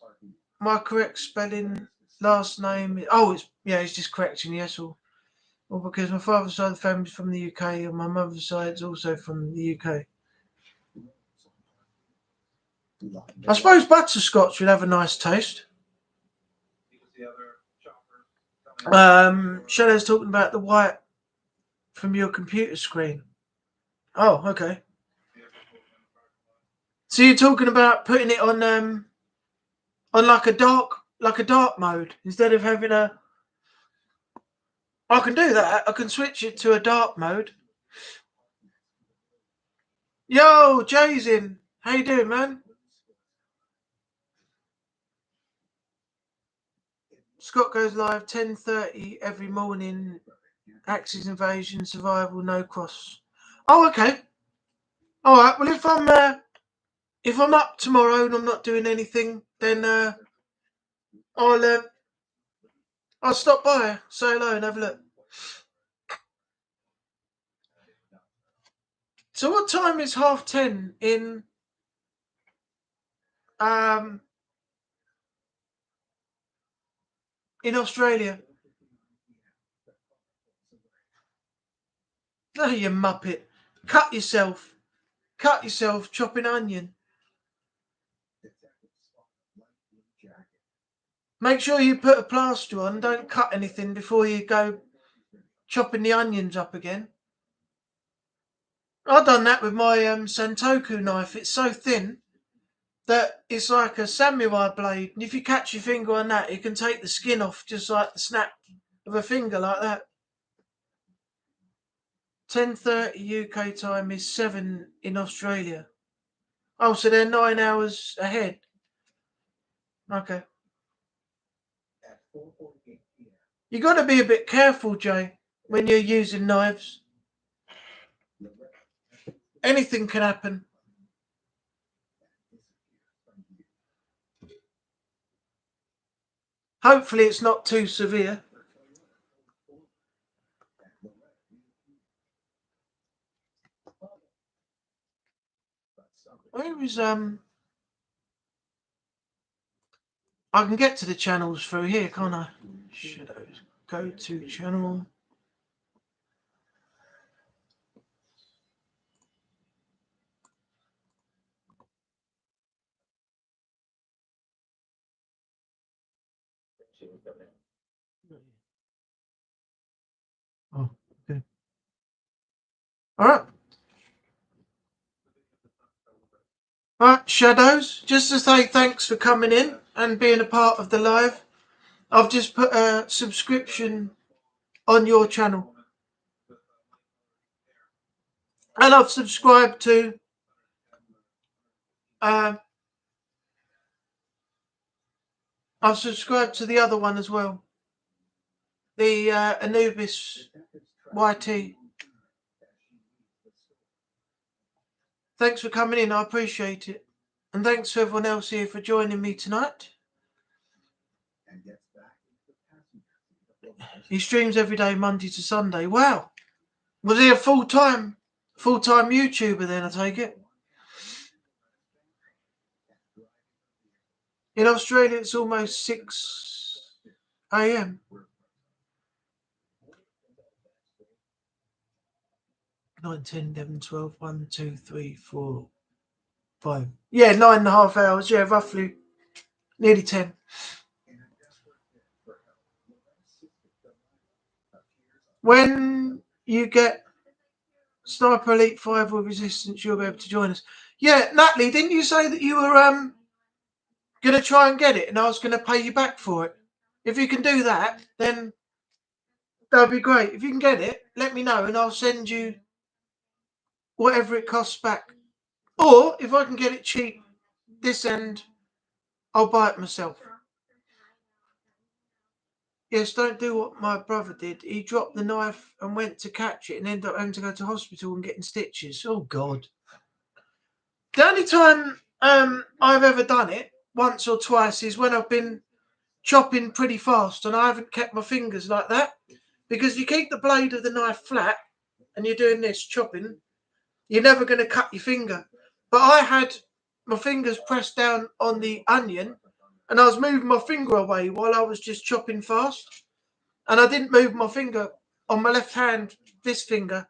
My correct spelling, last name. Oh, it's just correcting. Yes, or because my father's side of the family is from the UK and my mother's side is also from the UK. I suppose butterscotch would have a nice taste. Shadow's talking about the white from your computer screen. Oh, okay. So you're talking about putting it on like a dark mode instead of having a. I can do that. I can switch it to a dark mode. Yo, Jay's in. How you doing, man? Scott goes live 10:30 every morning. Axis Invasion, Survival, No Cross. Oh, okay. All right. Well, if I'm up tomorrow and I'm not doing anything, then I'll stop by, say hello, and have a look. So, what time is 10:30 in Australia? Oh, you muppet! Cut yourself chopping onion. Make sure you put a plaster on. Don't cut anything before you go chopping the onions up again. I've done that with my Santoku knife. It's so thin that it's like a samurai blade. And if you catch your finger on that, you can take the skin off just like the snap of a finger like that. 10:30 UK time is 7 in Australia. Oh, so they're 9 hours ahead. Okay. You got to be a bit careful, Jay, when you're using knives. Anything can happen. Hopefully it's not too severe. Where is I can get to the channels through here, can't I? Shadows. Go to channel. Oh, okay. All right. Right, Shadows, just to say thanks for coming in and being a part of the live. I've just put a subscription on your channel. And I've subscribed to the other one as well. The Anubis YT. Thanks for coming in, I appreciate it. And thanks to everyone else here for joining me tonight. He streams every day, Monday to Sunday. Wow. Was he a full-time YouTuber then, I take it? In Australia, it's almost 6 a.m. 9, 10, 11, 12, 1, 2, 3, 4, 5. Yeah, 9.5 hours. Yeah, roughly. Nearly 10. When you get Sniper Elite 5 with Resistance, you'll be able to join us. Yeah, Natalie, didn't you say that you were going to try and get it and I was going to pay you back for it? If you can do that, then that would be great. If you can get it, let me know and I'll send you whatever it costs back. Or if I can get it cheap this end, I'll buy it myself. Yes, don't do what my brother did. He dropped the knife and went to catch it and ended up having to go to hospital and getting stitches. Oh, God. The only time I've ever done it, once or twice, is when I've been chopping pretty fast and I haven't kept my fingers like that. Because you keep the blade of the knife flat and you're doing this, chopping, you're never going to cut your finger. But I had my fingers pressed down on the onion and I was moving my finger away while I was just chopping fast. And I didn't move my finger on my left hand, this finger,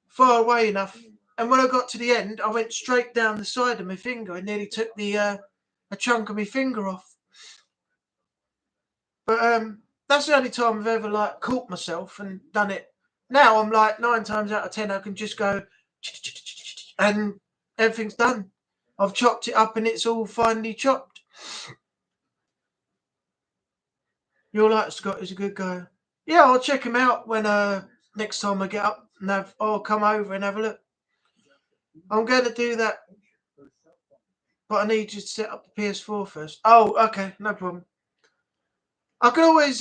far away enough. And when I got to the end, I went straight down the side of my finger and nearly took the a chunk of my finger off. But that's the only time I've ever caught myself and done it. Now I'm 9 times out of 10 I can just go and everything's done. I've chopped it up and it's all finely chopped. You're like Scott is a good guy. Yeah, I'll check him out when next time I get up and I'll come over and have a look. I'm going to do that, but I need you to set up the PS4 first. Oh, okay, no problem. I can always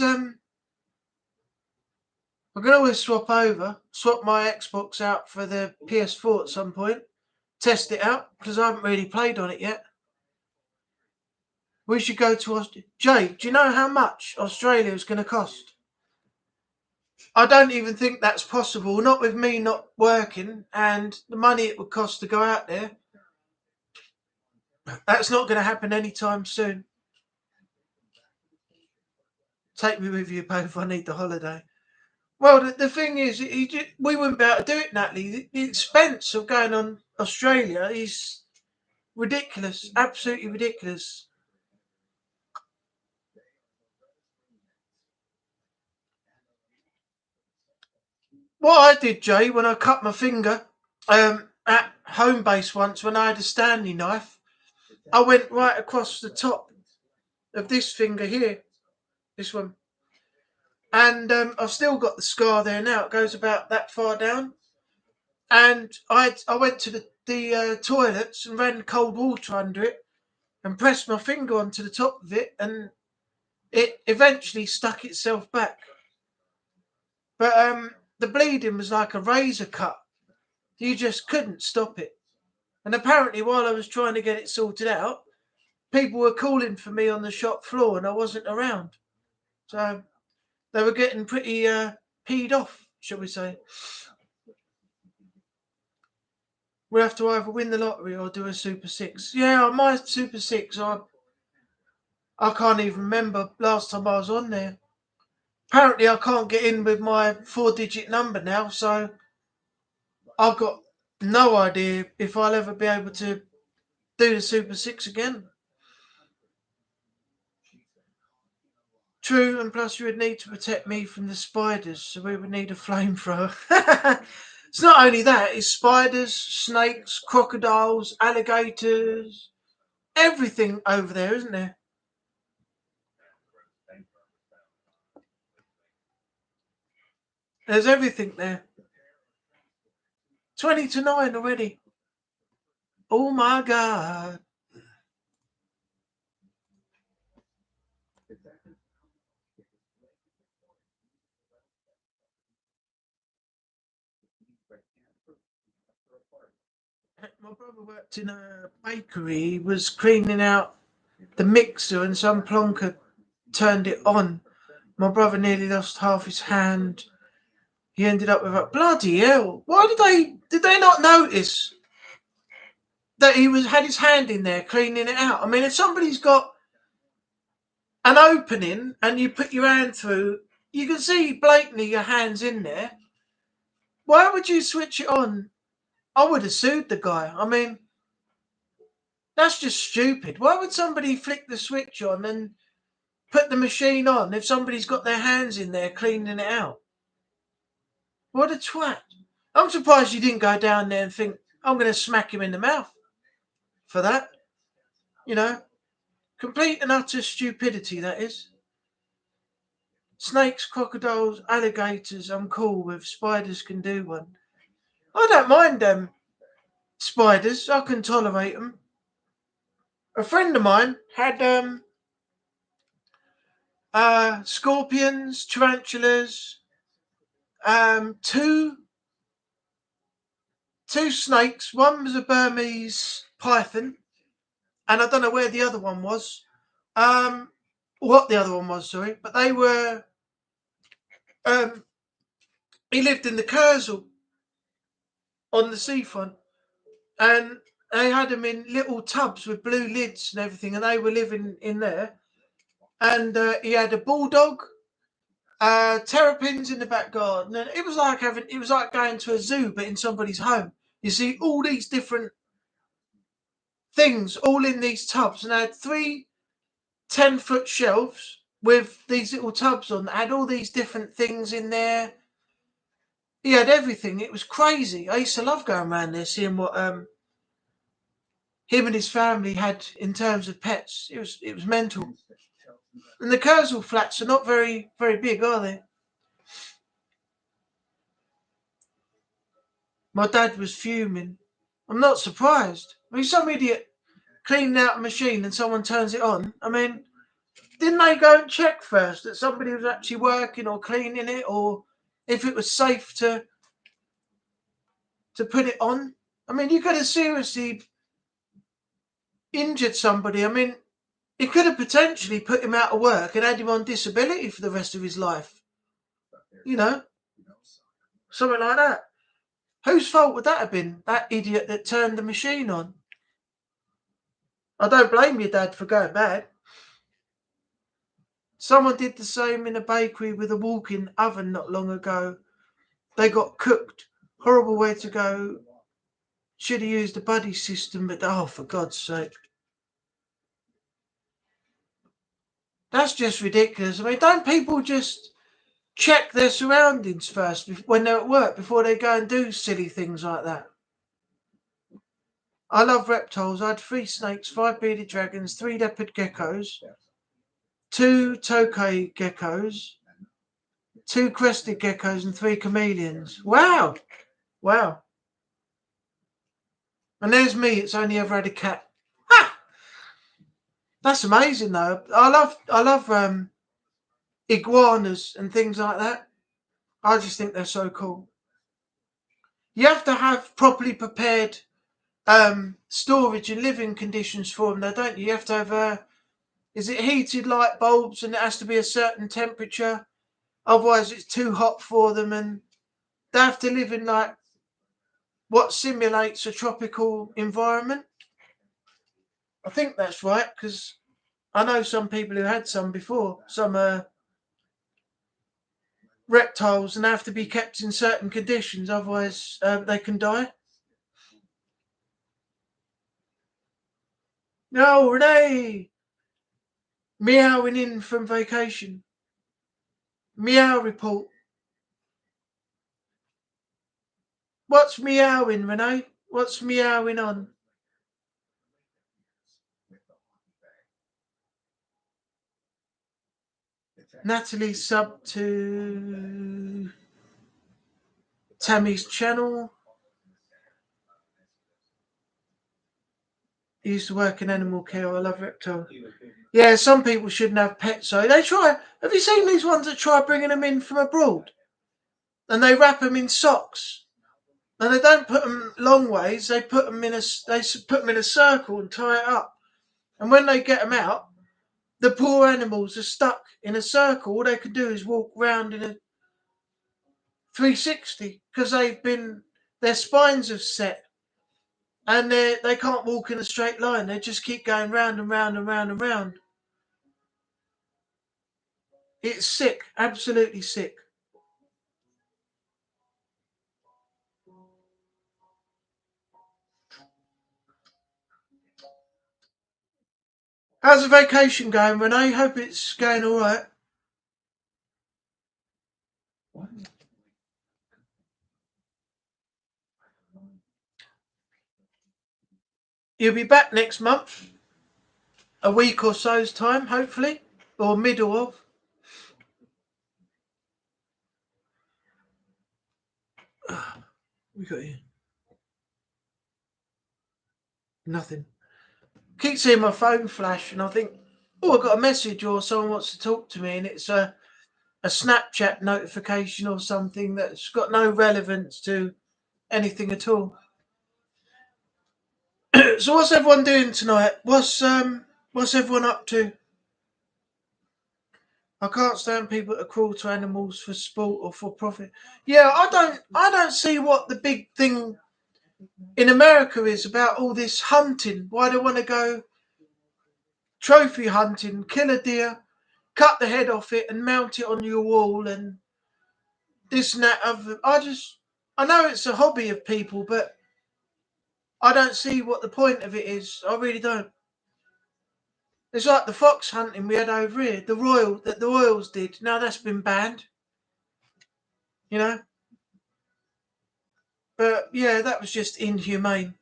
swap my Xbox out for the PS4 at some point, test it out because I haven't really played on it yet. We should go to Australia. Jay, do you know how much Australia is going to cost? I don't even think that's possible, not with me not working and the money it would cost to go out there. That's not going to happen anytime soon. Take me with you both. I need the holiday. Well, the thing is, we wouldn't be able to do it, Natalie. The expense of going on Australia is Ridiculous, absolutely ridiculous. What I did, Jay, when I cut my finger at home base once when I had a Stanley knife, I went right across the top of this finger here, this one. And I've still got the scar there now. It goes about that far down. And I went to the toilets and ran cold water under it and pressed my finger onto the top of it, and it eventually stuck itself back. But the bleeding was like a razor cut. You just couldn't stop it. And apparently, while I was trying to get it sorted out, people were calling for me on the shop floor and I wasn't around. So they were getting pretty peed off, shall we say. We have to either win the lottery or do a Super 6. Yeah, my Super 6, I can't even remember last time I was on there. Apparently, I can't get in with my 4-digit number now, so I've got no idea if I'll ever be able to do the Super 6 again. True, and plus you would need to protect me from the spiders, so we would need a flamethrower. It's not only that, it's spiders, snakes, crocodiles, alligators, everything over there, isn't there? There's everything there. 20 to 9 already. Oh my God. My brother worked in a bakery. He was cleaning out the mixer and some plonker turned it on. My brother nearly lost half his hand. He ended up with a bloody hell. Why did they not notice that he had his hand in there cleaning it out? I mean, if somebody's got an opening and you put your hand through, you can see blatantly your hand's in there. Why would you switch it on? I would have sued the guy. I mean, that's just stupid. Why would somebody flick the switch on and put the machine on if somebody's got their hands in there cleaning it out? What a twat. I'm surprised you didn't go down there and think, I'm going to smack him in the mouth for that. You know, complete and utter stupidity, that is. Snakes, crocodiles, alligators, I'm cool with. Spiders can do one. I don't mind them spiders. I can tolerate them. A friend of mine had scorpions, tarantulas, two snakes. One was a Burmese python, and I don't know where the other one was. What the other one was, sorry, but they were. He lived in the Kurzel on the seafront, and they had them in little tubs with blue lids and everything, and they were living in there. And he had a bulldog, terrapins in the back garden, and it was like going to a zoo, but in somebody's home. You see all these different things all in these tubs, and they had 3 10-foot shelves with these little tubs on that had all these different things in there. He had everything. It was crazy. I used to love going around there, seeing what him and his family had in terms of pets. It was mental. And the Kurzel flats are not very, very big, are they? My dad was fuming. I'm not surprised. I mean, some idiot cleaning out a machine and someone turns it on. I mean, didn't they go and check first that somebody was actually working or cleaning it, or if it was safe to put it on? I mean, you could have seriously injured somebody. I mean, it could have potentially put him out of work and had him on disability for the rest of his life. You know, something like that. Whose fault would that have been? That idiot that turned the machine on. I don't blame your dad for going mad. Someone did the same in a bakery with a walk-in oven not long ago. They got cooked. Horrible way to go. Should have used the buddy system, but oh, for God's sake. That's just ridiculous. I mean, don't people just check their surroundings first when they're at work before they go and do silly things like that? I love reptiles. I had 3 snakes, 5 bearded dragons, 3 leopard geckos, 2 tokay geckos, 2 crested geckos, and 3 chameleons. Wow. Wow. And there's me. It's only ever had a cat. Ha! That's amazing, though. I love iguanas and things like that. I just think they're so cool. You have to have properly prepared storage and living conditions for them, though, don't you? You have to have is it heated light bulbs, and it has to be a certain temperature, otherwise it's too hot for them, and they have to live in like what simulates a tropical environment. I think that's right, because I know some people who had some before, some reptiles, and they have to be kept in certain conditions, otherwise they can die. No, Renee! Meowing in from vacation. Meow report. What's meowing, Renee? What's meowing on? Natalie sub to Tammy's channel. He used to work in animal care. I love reptile. Yeah, some people shouldn't have pets. So they try. Have you seen these ones that try bringing them in from abroad? And they wrap them in socks. And they don't put them long ways. They put them in a circle and tie it up. And when they get them out, the poor animals are stuck in a circle. All they can do is walk round in a 360 because their spines have set, and they can't walk in a straight line. They just keep going round and round and round and round. It's sick, absolutely sick. How's the vacation going, Renee? Hope it's going all right. You'll be back next month, a week or so's time, hopefully, or middle of. We got here. Nothing. Keep seeing my phone flash, and I think, oh, I got a message or someone wants to talk to me, and it's a Snapchat notification or something that's got no relevance to anything at all. So what's everyone doing tonight? What's everyone up to? I can't stand people that are cruel to animals for sport or for profit. Yeah, I don't see what the big thing in America is about all this hunting. Why they want to go trophy hunting, kill a deer, cut the head off it and mount it on your wall and this and that. I know it's a hobby of people, but I don't see what the point of it is. I really don't. It's like the fox hunting we had over here, the Royals did. Now that's been banned. You know? But yeah, that was just inhumane.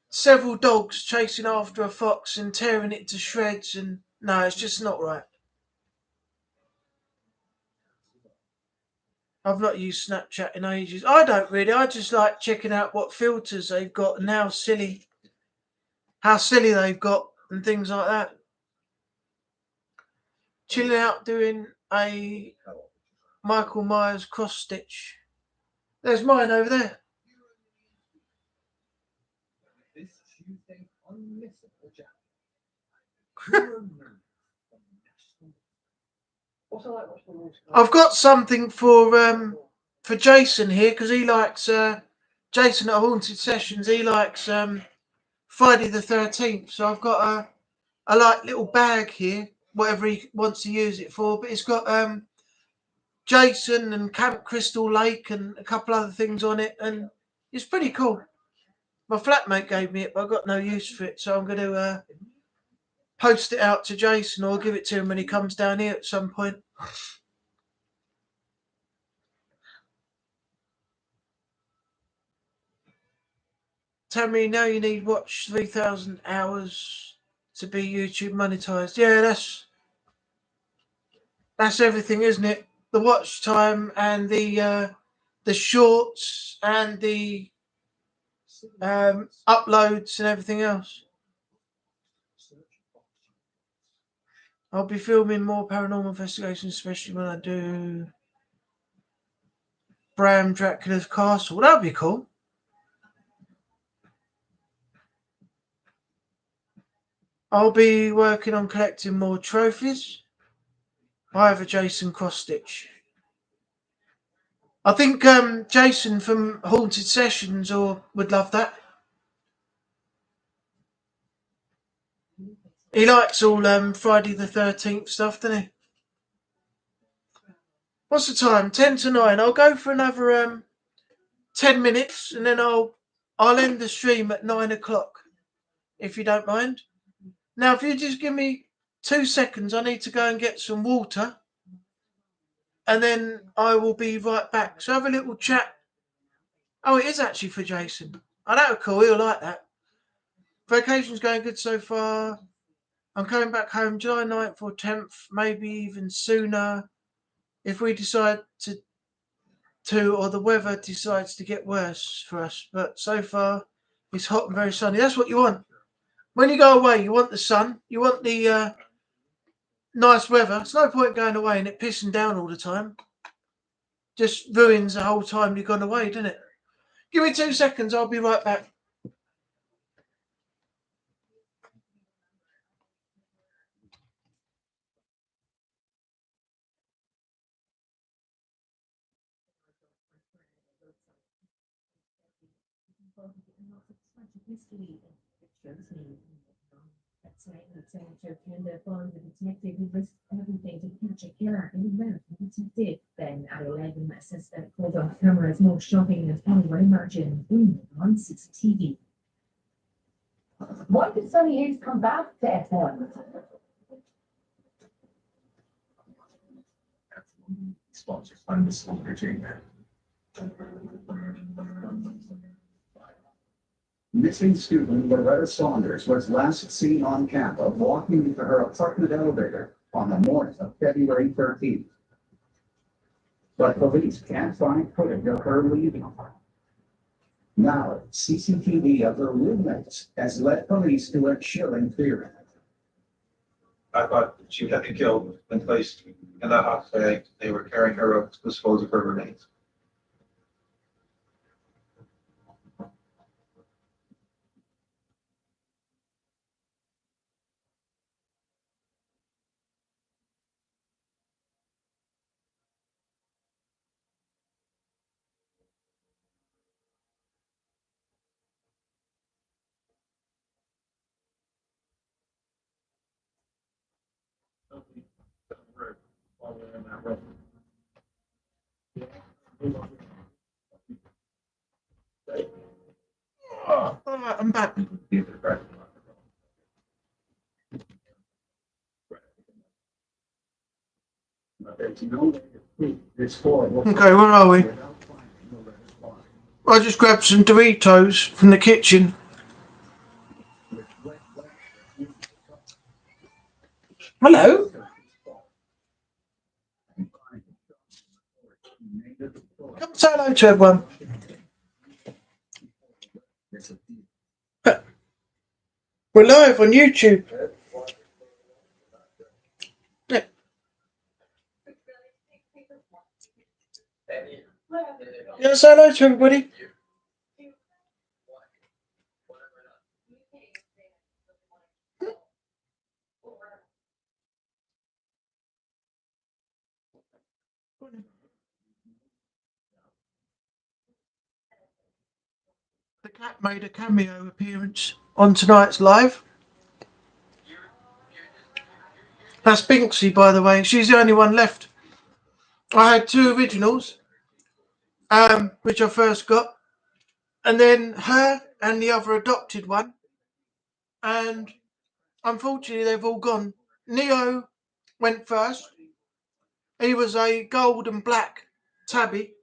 Several dogs chasing after a fox and tearing it to shreds, and no, it's just not right. I've not used Snapchat in ages. I don't really. I just like checking out what filters they've got and how silly they've got and things like that. Chilling out doing a Michael Myers cross stitch. There's mine over there. This Tuesday, unmissable Jack. I've got something for Jason here because he likes Jason at Haunted Sessions. He likes Friday the 13th. So I've got a like little bag here, whatever he wants to use it for. But it's got Jason and Camp Crystal Lake and a couple other things on it, and it's pretty cool. My flatmate gave me it, but I got no use for it, so I'm going to post it out to Jason or give it to him when he comes down here at some point. Tammy, now you need watch 3,000 hours to be YouTube monetized. Yeah, that's everything, isn't it? The watch time and the shorts and the uploads and everything else. I'll be filming more paranormal investigations, especially when I do Bram Dracula's Castle. Well, that'd be cool. I'll be working on collecting more trophies. I have a Jason cross-stitch. I think Jason from Haunted Sessions would love that. He likes all Friday the 13th stuff, doesn't he? What's the time? 10 to 9. I'll go for another 10 minutes and then I'll end the stream at 9 o'clock, if you don't mind. Now, if you just give me 2 seconds, I need to go and get some water and then I will be right back. So have a little chat. Oh, it is actually for Jason. Oh, that would cool. He'll like that. Vacation's going good so far. I'm coming back home July 9th or 10th, maybe even sooner, if we decide to or the weather decides to get worse for us. But so far, it's hot and very sunny. That's what you want. When you go away, you want the sun. You want the nice weather. It's no point going away and it pissing down all the time. Just ruins the whole time you've gone away, doesn't it? Give me 2 seconds. I'll be right back. The detective who risked everything to catch a killer in American detective. Then at 11, a suspect called on camera is more shocking than anyone imagined. On CCTV. Why did Sonny Hayes come back to F1? Sponsored by the School Virginia. Missing student Loretta Saunders was last seen on campus walking into her apartment elevator on the morning of February 13th. But police can't find footage of her leaving. Now, CCTV of her roommates has led police to a chilling theory. I thought she had been killed and placed in that hot bag. They were carrying her up to dispose of her remains. Oh, all right, I'm back. Okay, where are we? I just grabbed some Doritos from the kitchen. Hello. Come say hello to everyone. We're live on YouTube. Yeah. You want to say hello to everybody? The cat made a cameo appearance on tonight's live. That's Binksy, by the way. She's the only one left. I had 2 originals, which I first got, and then her and the other adopted one. And unfortunately, they've all gone. Neo went first. He was a gold and black tabby.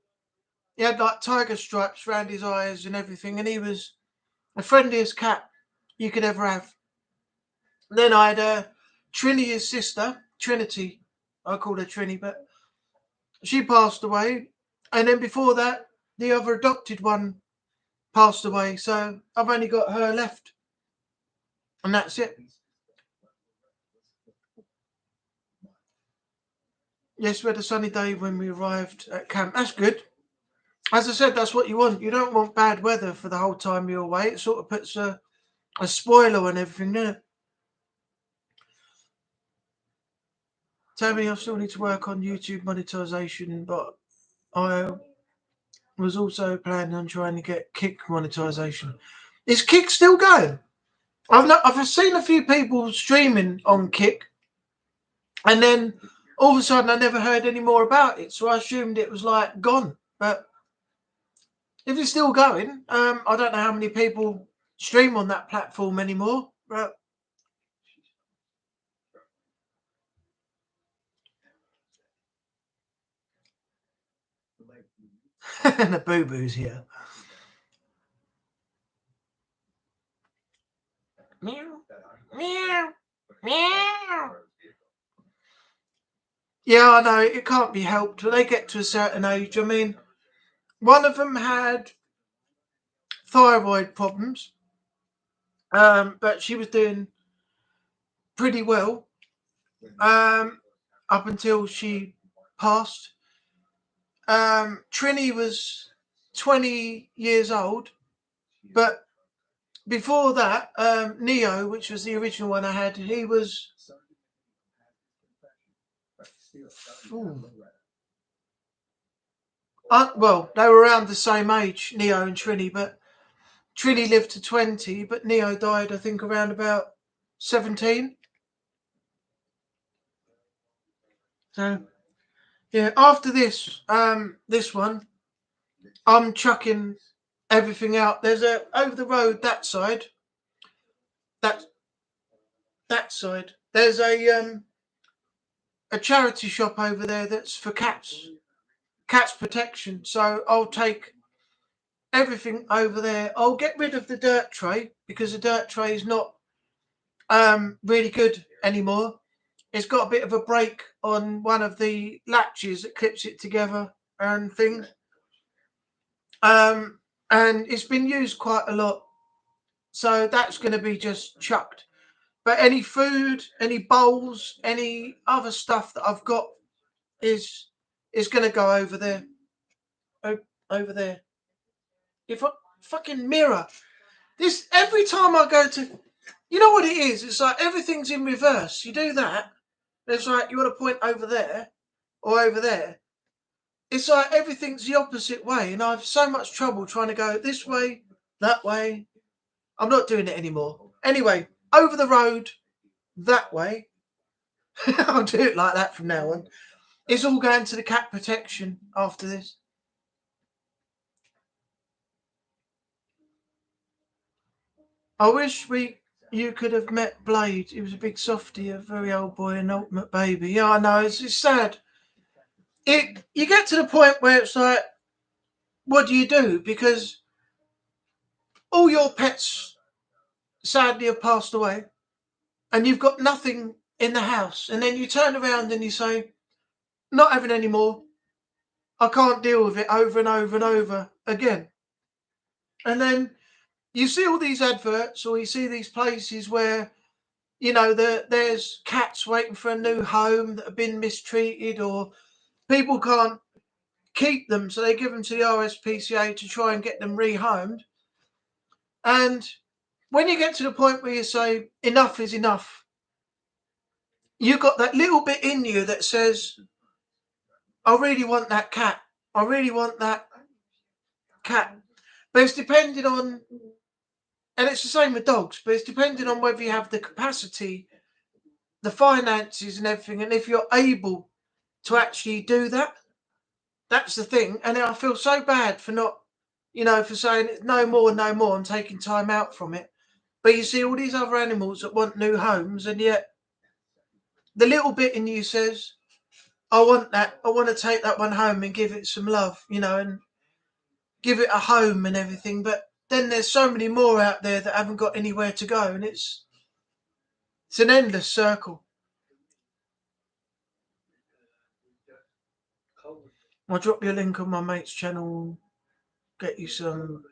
He had like tiger stripes around his eyes and everything, and he was the friendliest cat you could ever have. Then I had Trini, his sister, Trinity. I called her Trini, but she passed away. And then before that, the other adopted one passed away. So I've only got her left. And that's it. Yes, we had a sunny day when we arrived at camp. That's good. As I said, that's what you want. You don't want bad weather for the whole time you're away. It sort of puts a spoiler on everything, doesn't it? Tammy, I still need to work on YouTube monetization, but I was also planning on trying to get Kick monetization. Is Kick still going? I've seen a few people streaming on Kick, and then all of a sudden I never heard any more about it, so I assumed it was like gone. But if it's still going, I don't know how many people stream on that platform anymore. But the boo-boo's here. Meow, meow, meow. Yeah, I know, it can't be helped. When they get to a certain age, I mean, one of them had thyroid problems, but she was doing pretty well up until she passed. Trini was 20 years old, but before that, Neo, which was the original one I had, he was... well, they were around the same age, Neo and Trini, but Trini lived to 20, but Neo died, I think, around about 17. So, yeah, after this, this one, I'm chucking everything out. There's over the road, that side, that side, there's a charity shop over there that's for cats protection. So I'll take everything over there. I'll get rid of the dirt tray because the dirt tray is not really good anymore. It's got a bit of a break on one of the latches that clips it together and things. And it's been used quite a lot. So that's going to be just chucked. But any food, any bowls, any other stuff that I've got is going to go over there. Over there. If I fucking mirror. This, every time I go to... You know what it is? It's like everything's in reverse. You do that. It's like you want to point over there or over there. It's like everything's the opposite way. And I have so much trouble trying to go this way, that way. I'm not doing it anymore. Anyway, over the road, that way. I'll do it like that from now on. It's all going to the cat protection after this. I wish you could have met Blade. He was a big softie, a very old boy, an ultimate baby. Yeah, I know, it's sad. You get to the point where it's like, what do you do? Because all your pets sadly have passed away and you've got nothing in the house. And then you turn around and you say, not having any more. I can't deal with it over and over and over again. And then you see all these adverts or you see these places where, you know, there's cats waiting for a new home that have been mistreated or people can't keep them, so they give them to the RSPCA to try and get them rehomed. And when you get to the point where you say, enough is enough, you've got that little bit in you that says, I really want that cat. I really want that cat. But it's depending on, and it's the same with dogs, but it's depending on whether you have the capacity, the finances and everything, and if you're able to actually do that. That's the thing. And I feel so bad for not, you know, for saying no more, no more, I'm taking time out from it. But you see all these other animals that want new homes, and yet the little bit in you says, I want that. I want to take that one home and give it some love, you know, and give it a home and everything. But then there's so many more out there that haven't got anywhere to go, and it's an endless circle. I'll drop you a link on my mate's channel, get you some,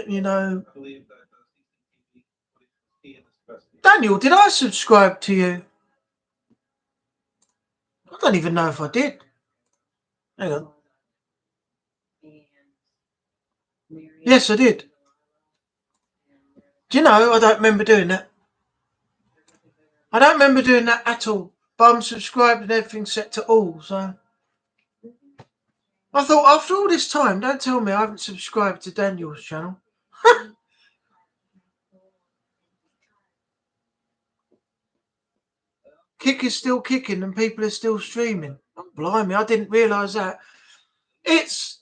you know. I believe that CCTV in this press. Daniel, did I subscribe to you? I don't even know if I did. Hang on. Yes, I did. Do you know, I don't remember doing that. I don't remember doing that at all. But I'm subscribed and everything's set to all, so. I thought, after all this time, don't tell me I haven't subscribed to Daniel's channel. Kick is still kicking and people are still streaming. Oh, blimey, I didn't realise that. It's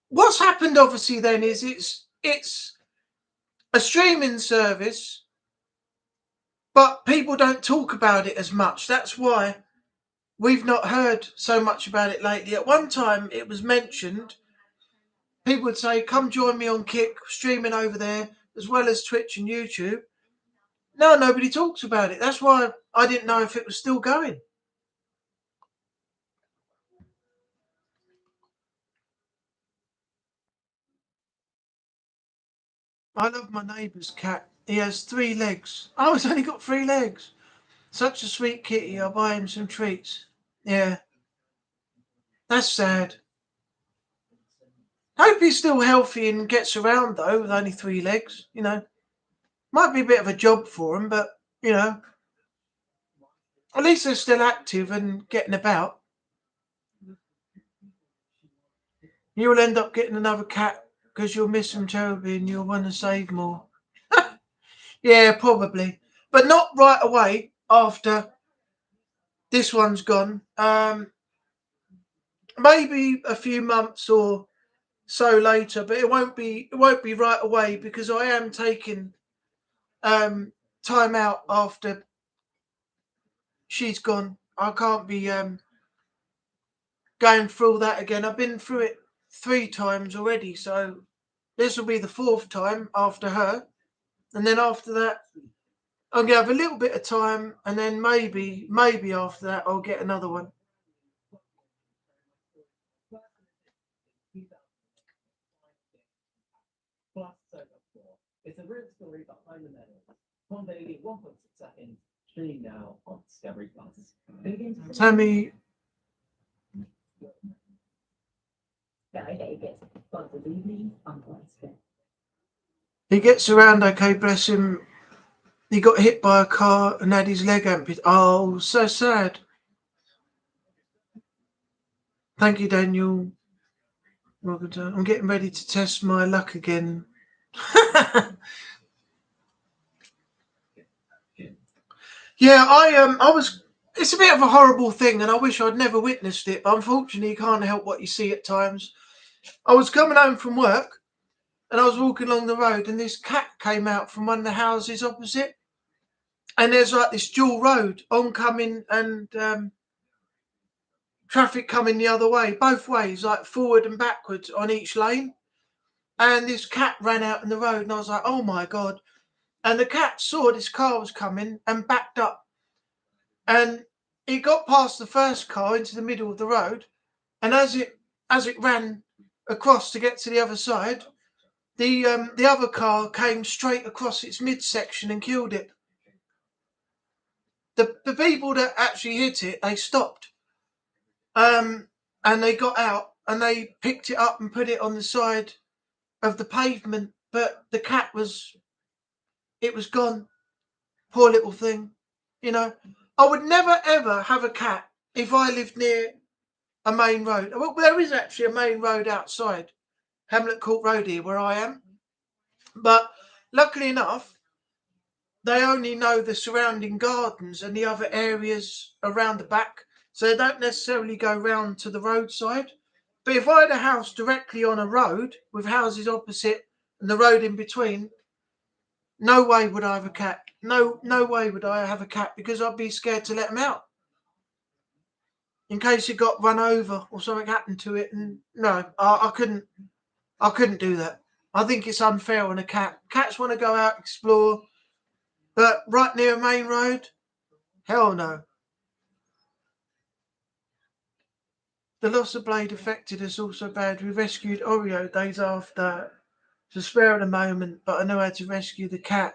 what's happened. Obviously, then is it's a streaming service, but people don't talk about it as much. That's why we've not heard so much about it lately. At one time, it was mentioned. People would say, "Come join me on Kick, streaming over there, as well as Twitch and YouTube." No, nobody talks about it. That's why I didn't know if it was still going. I love my neighbour's cat. He has 3 legs. Oh, he's only got 3 legs. Such a sweet kitty. I'll buy him some treats. Yeah. That's sad. Hope he's still healthy and gets around, though, with only 3 legs. You know, might be a bit of a job for him, but, you know, at least they're still active and getting about. You'll end up getting another cat because you'll miss them terribly and you'll want to save more. Yeah, probably. But not right away after this one's gone. Maybe a few months or so later, but it won't be right away because I am taking time out after she's gone. I can't be going through that again. I've been through it 3 times already, so this will be the 4th time after her. And then after that, I'm going to have a little bit of time, and then maybe after that, I'll get another one. It's a real story behind the medal. One baby, 1.6 seconds. Stream now on Discovery Plus. Tammy, he gets around okay, bless him. He got hit by a car and had his leg amputated. Oh, so sad. Thank you, Daniel. Welcome to, I'm getting ready to test my luck again. Yeah, I was. It's a bit of a horrible thing, and I wish I'd never witnessed it. But unfortunately, you can't help what you see at times. I was coming home from work, and I was walking along the road, and this cat came out from one of the houses opposite. And there's like this dual road, oncoming and traffic coming the other way, both ways, like forward and backwards on each lane. And this cat ran out in the road, and I was like, "Oh my God!" And the cat saw this car was coming and backed up. And it got past the first car into the middle of the road, and as it ran across to get to the other side, the other car came straight across its midsection and killed it. The people that actually hit it, they stopped, and they got out and they picked it up and put it on the side of the pavement. But the cat was gone. Poor little thing, you know. I would never ever have a cat if I lived near a main road. Well, there is actually a main road outside Hamlet Court Road here where I am. But luckily enough, they only know the surrounding gardens and the other areas around the back. So they don't necessarily go round to the roadside. But if I had a house directly on a road with houses opposite and the road in between, no way would I have a cat. No way would I have a cat, because I'd be scared to let them out in case it got run over or something happened to it. And no, I couldn't do that. I think it's unfair on a cat. Cats want to go out, explore, but right near a main road, hell no. The loss of Blade affected us also bad. We rescued Oreo days after. To spare at the moment, but I know how to rescue the cat.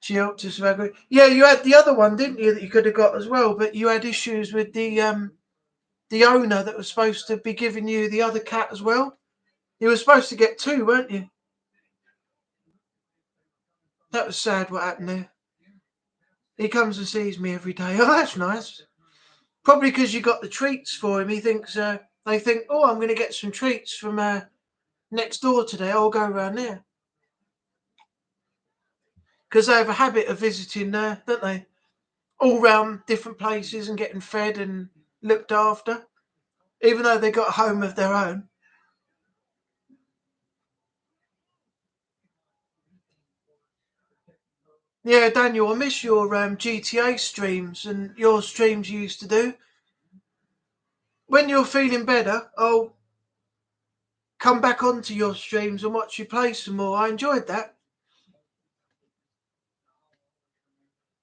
She helped us very. Yeah, you had the other one, didn't you, that you could have got as well, but you had issues with the owner that was supposed to be giving you the other cat as well. You were supposed to get two, weren't you? That was sad what happened there. He comes and sees me every day. Oh, that's nice. Probably because you got the treats for him. He thinks they think, oh, I'm going to get some treats from next door today. I'll go around there. Because they have a habit of visiting there, don't they? All round different places and getting fed and looked after, even though they got a home of their own. Yeah, Daniel, I miss your GTA streams and your streams you used to do. When you're feeling better, I'll come back onto your streams and watch you play some more. I enjoyed that.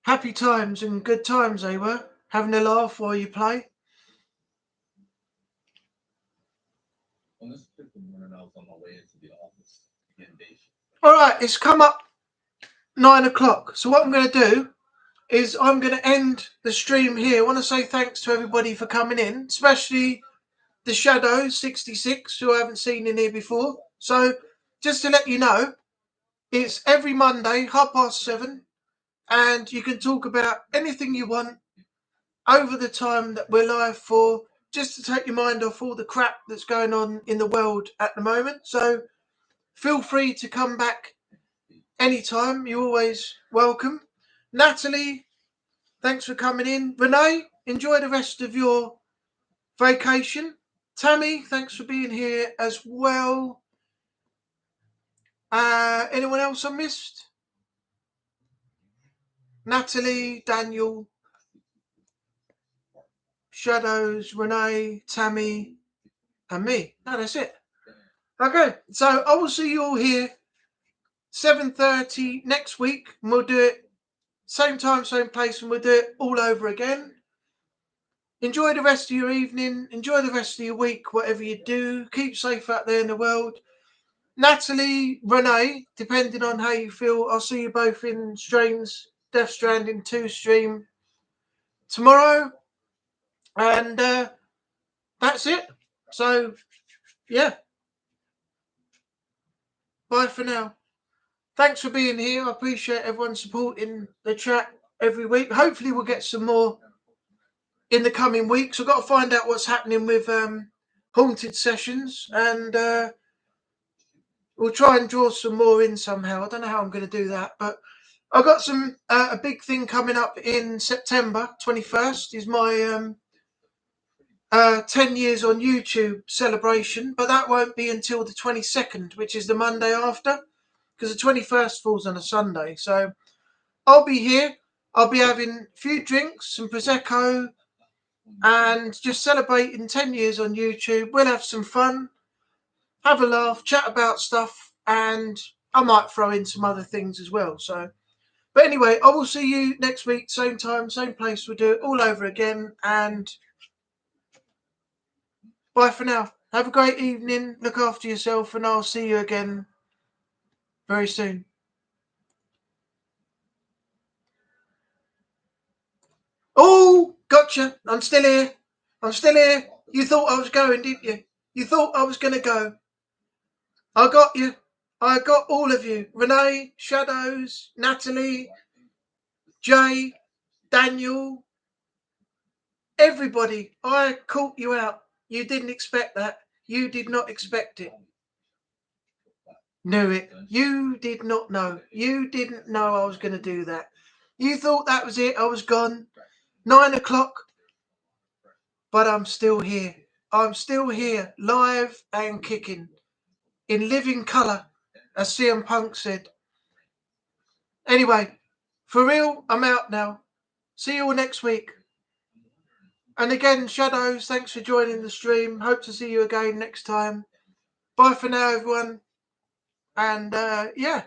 Happy times and good times they were, having a laugh while you play. All right, it's come up 9 o'clock. So what I'm going to do is I'm going to end the stream here. I want to say thanks to everybody for coming in, especially the Shadow 66, who I haven't seen in here before. So just to let you know, it's every Monday, 7:30, and you can talk about anything you want over the time that we're live for, just to take your mind off all the crap that's going on in the world at the moment. So feel free to come back anytime. You're always welcome. Natalie, thanks for coming in. Renee, enjoy the rest of your vacation. Tammy, thanks for being here as well. Anyone else I missed? Natalie, Daniel, Shadows, Renee, Tammy, and me. No, that's it. Okay, so I will see you all here 7:30 next week, and we'll do it same time, same place, and we'll do it all over again. Enjoy the rest of your evening. Enjoy the rest of your week, whatever you do. Keep safe out there in the world. Natalie, Renee, depending on how you feel, I'll see you both in streams. Death Stranding 2 stream tomorrow. And that's it. So, yeah. Bye for now. Thanks for being here. I appreciate everyone supporting the chat every week. Hopefully we'll get some more in the coming weeks. I've got to find out what's happening with Haunted Sessions, and we'll try and draw some more in somehow. I don't know how I'm going to do that, but I've got some a big thing coming up in September 21st is my 10 years on YouTube celebration, but that won't be until the 22nd, which is the Monday after, because the 21st falls on a Sunday. So I'll be here. I'll be having a few drinks, some Prosecco, and just celebrating 10 years on YouTube. We'll have some fun, have a laugh, chat about stuff, and I might throw in some other things as well. So, but anyway, I will see you next week, same time, same place. We'll do it all over again, and bye for now. Have a great evening. Look after yourself, and I'll see you again very soon. Oh, gotcha. I'm still here. I'm still here. You thought I was going, didn't you? You thought I was going to go. I got you. I got all of you. Renee, Shadows, Natalie, Jay, Daniel, everybody. I caught you out. You didn't expect that. You did not expect it. Knew it. You did not know. You didn't know I was going to do that. You thought that was it. I was gone. 9 o'clock. But I'm still here. I'm still here, live and kicking, in living colour, as CM Punk said. Anyway, for real, I'm out now. See you all next week. And again, Shadows, thanks for joining the stream. Hope to see you again next time. Bye for now, everyone. And yeah.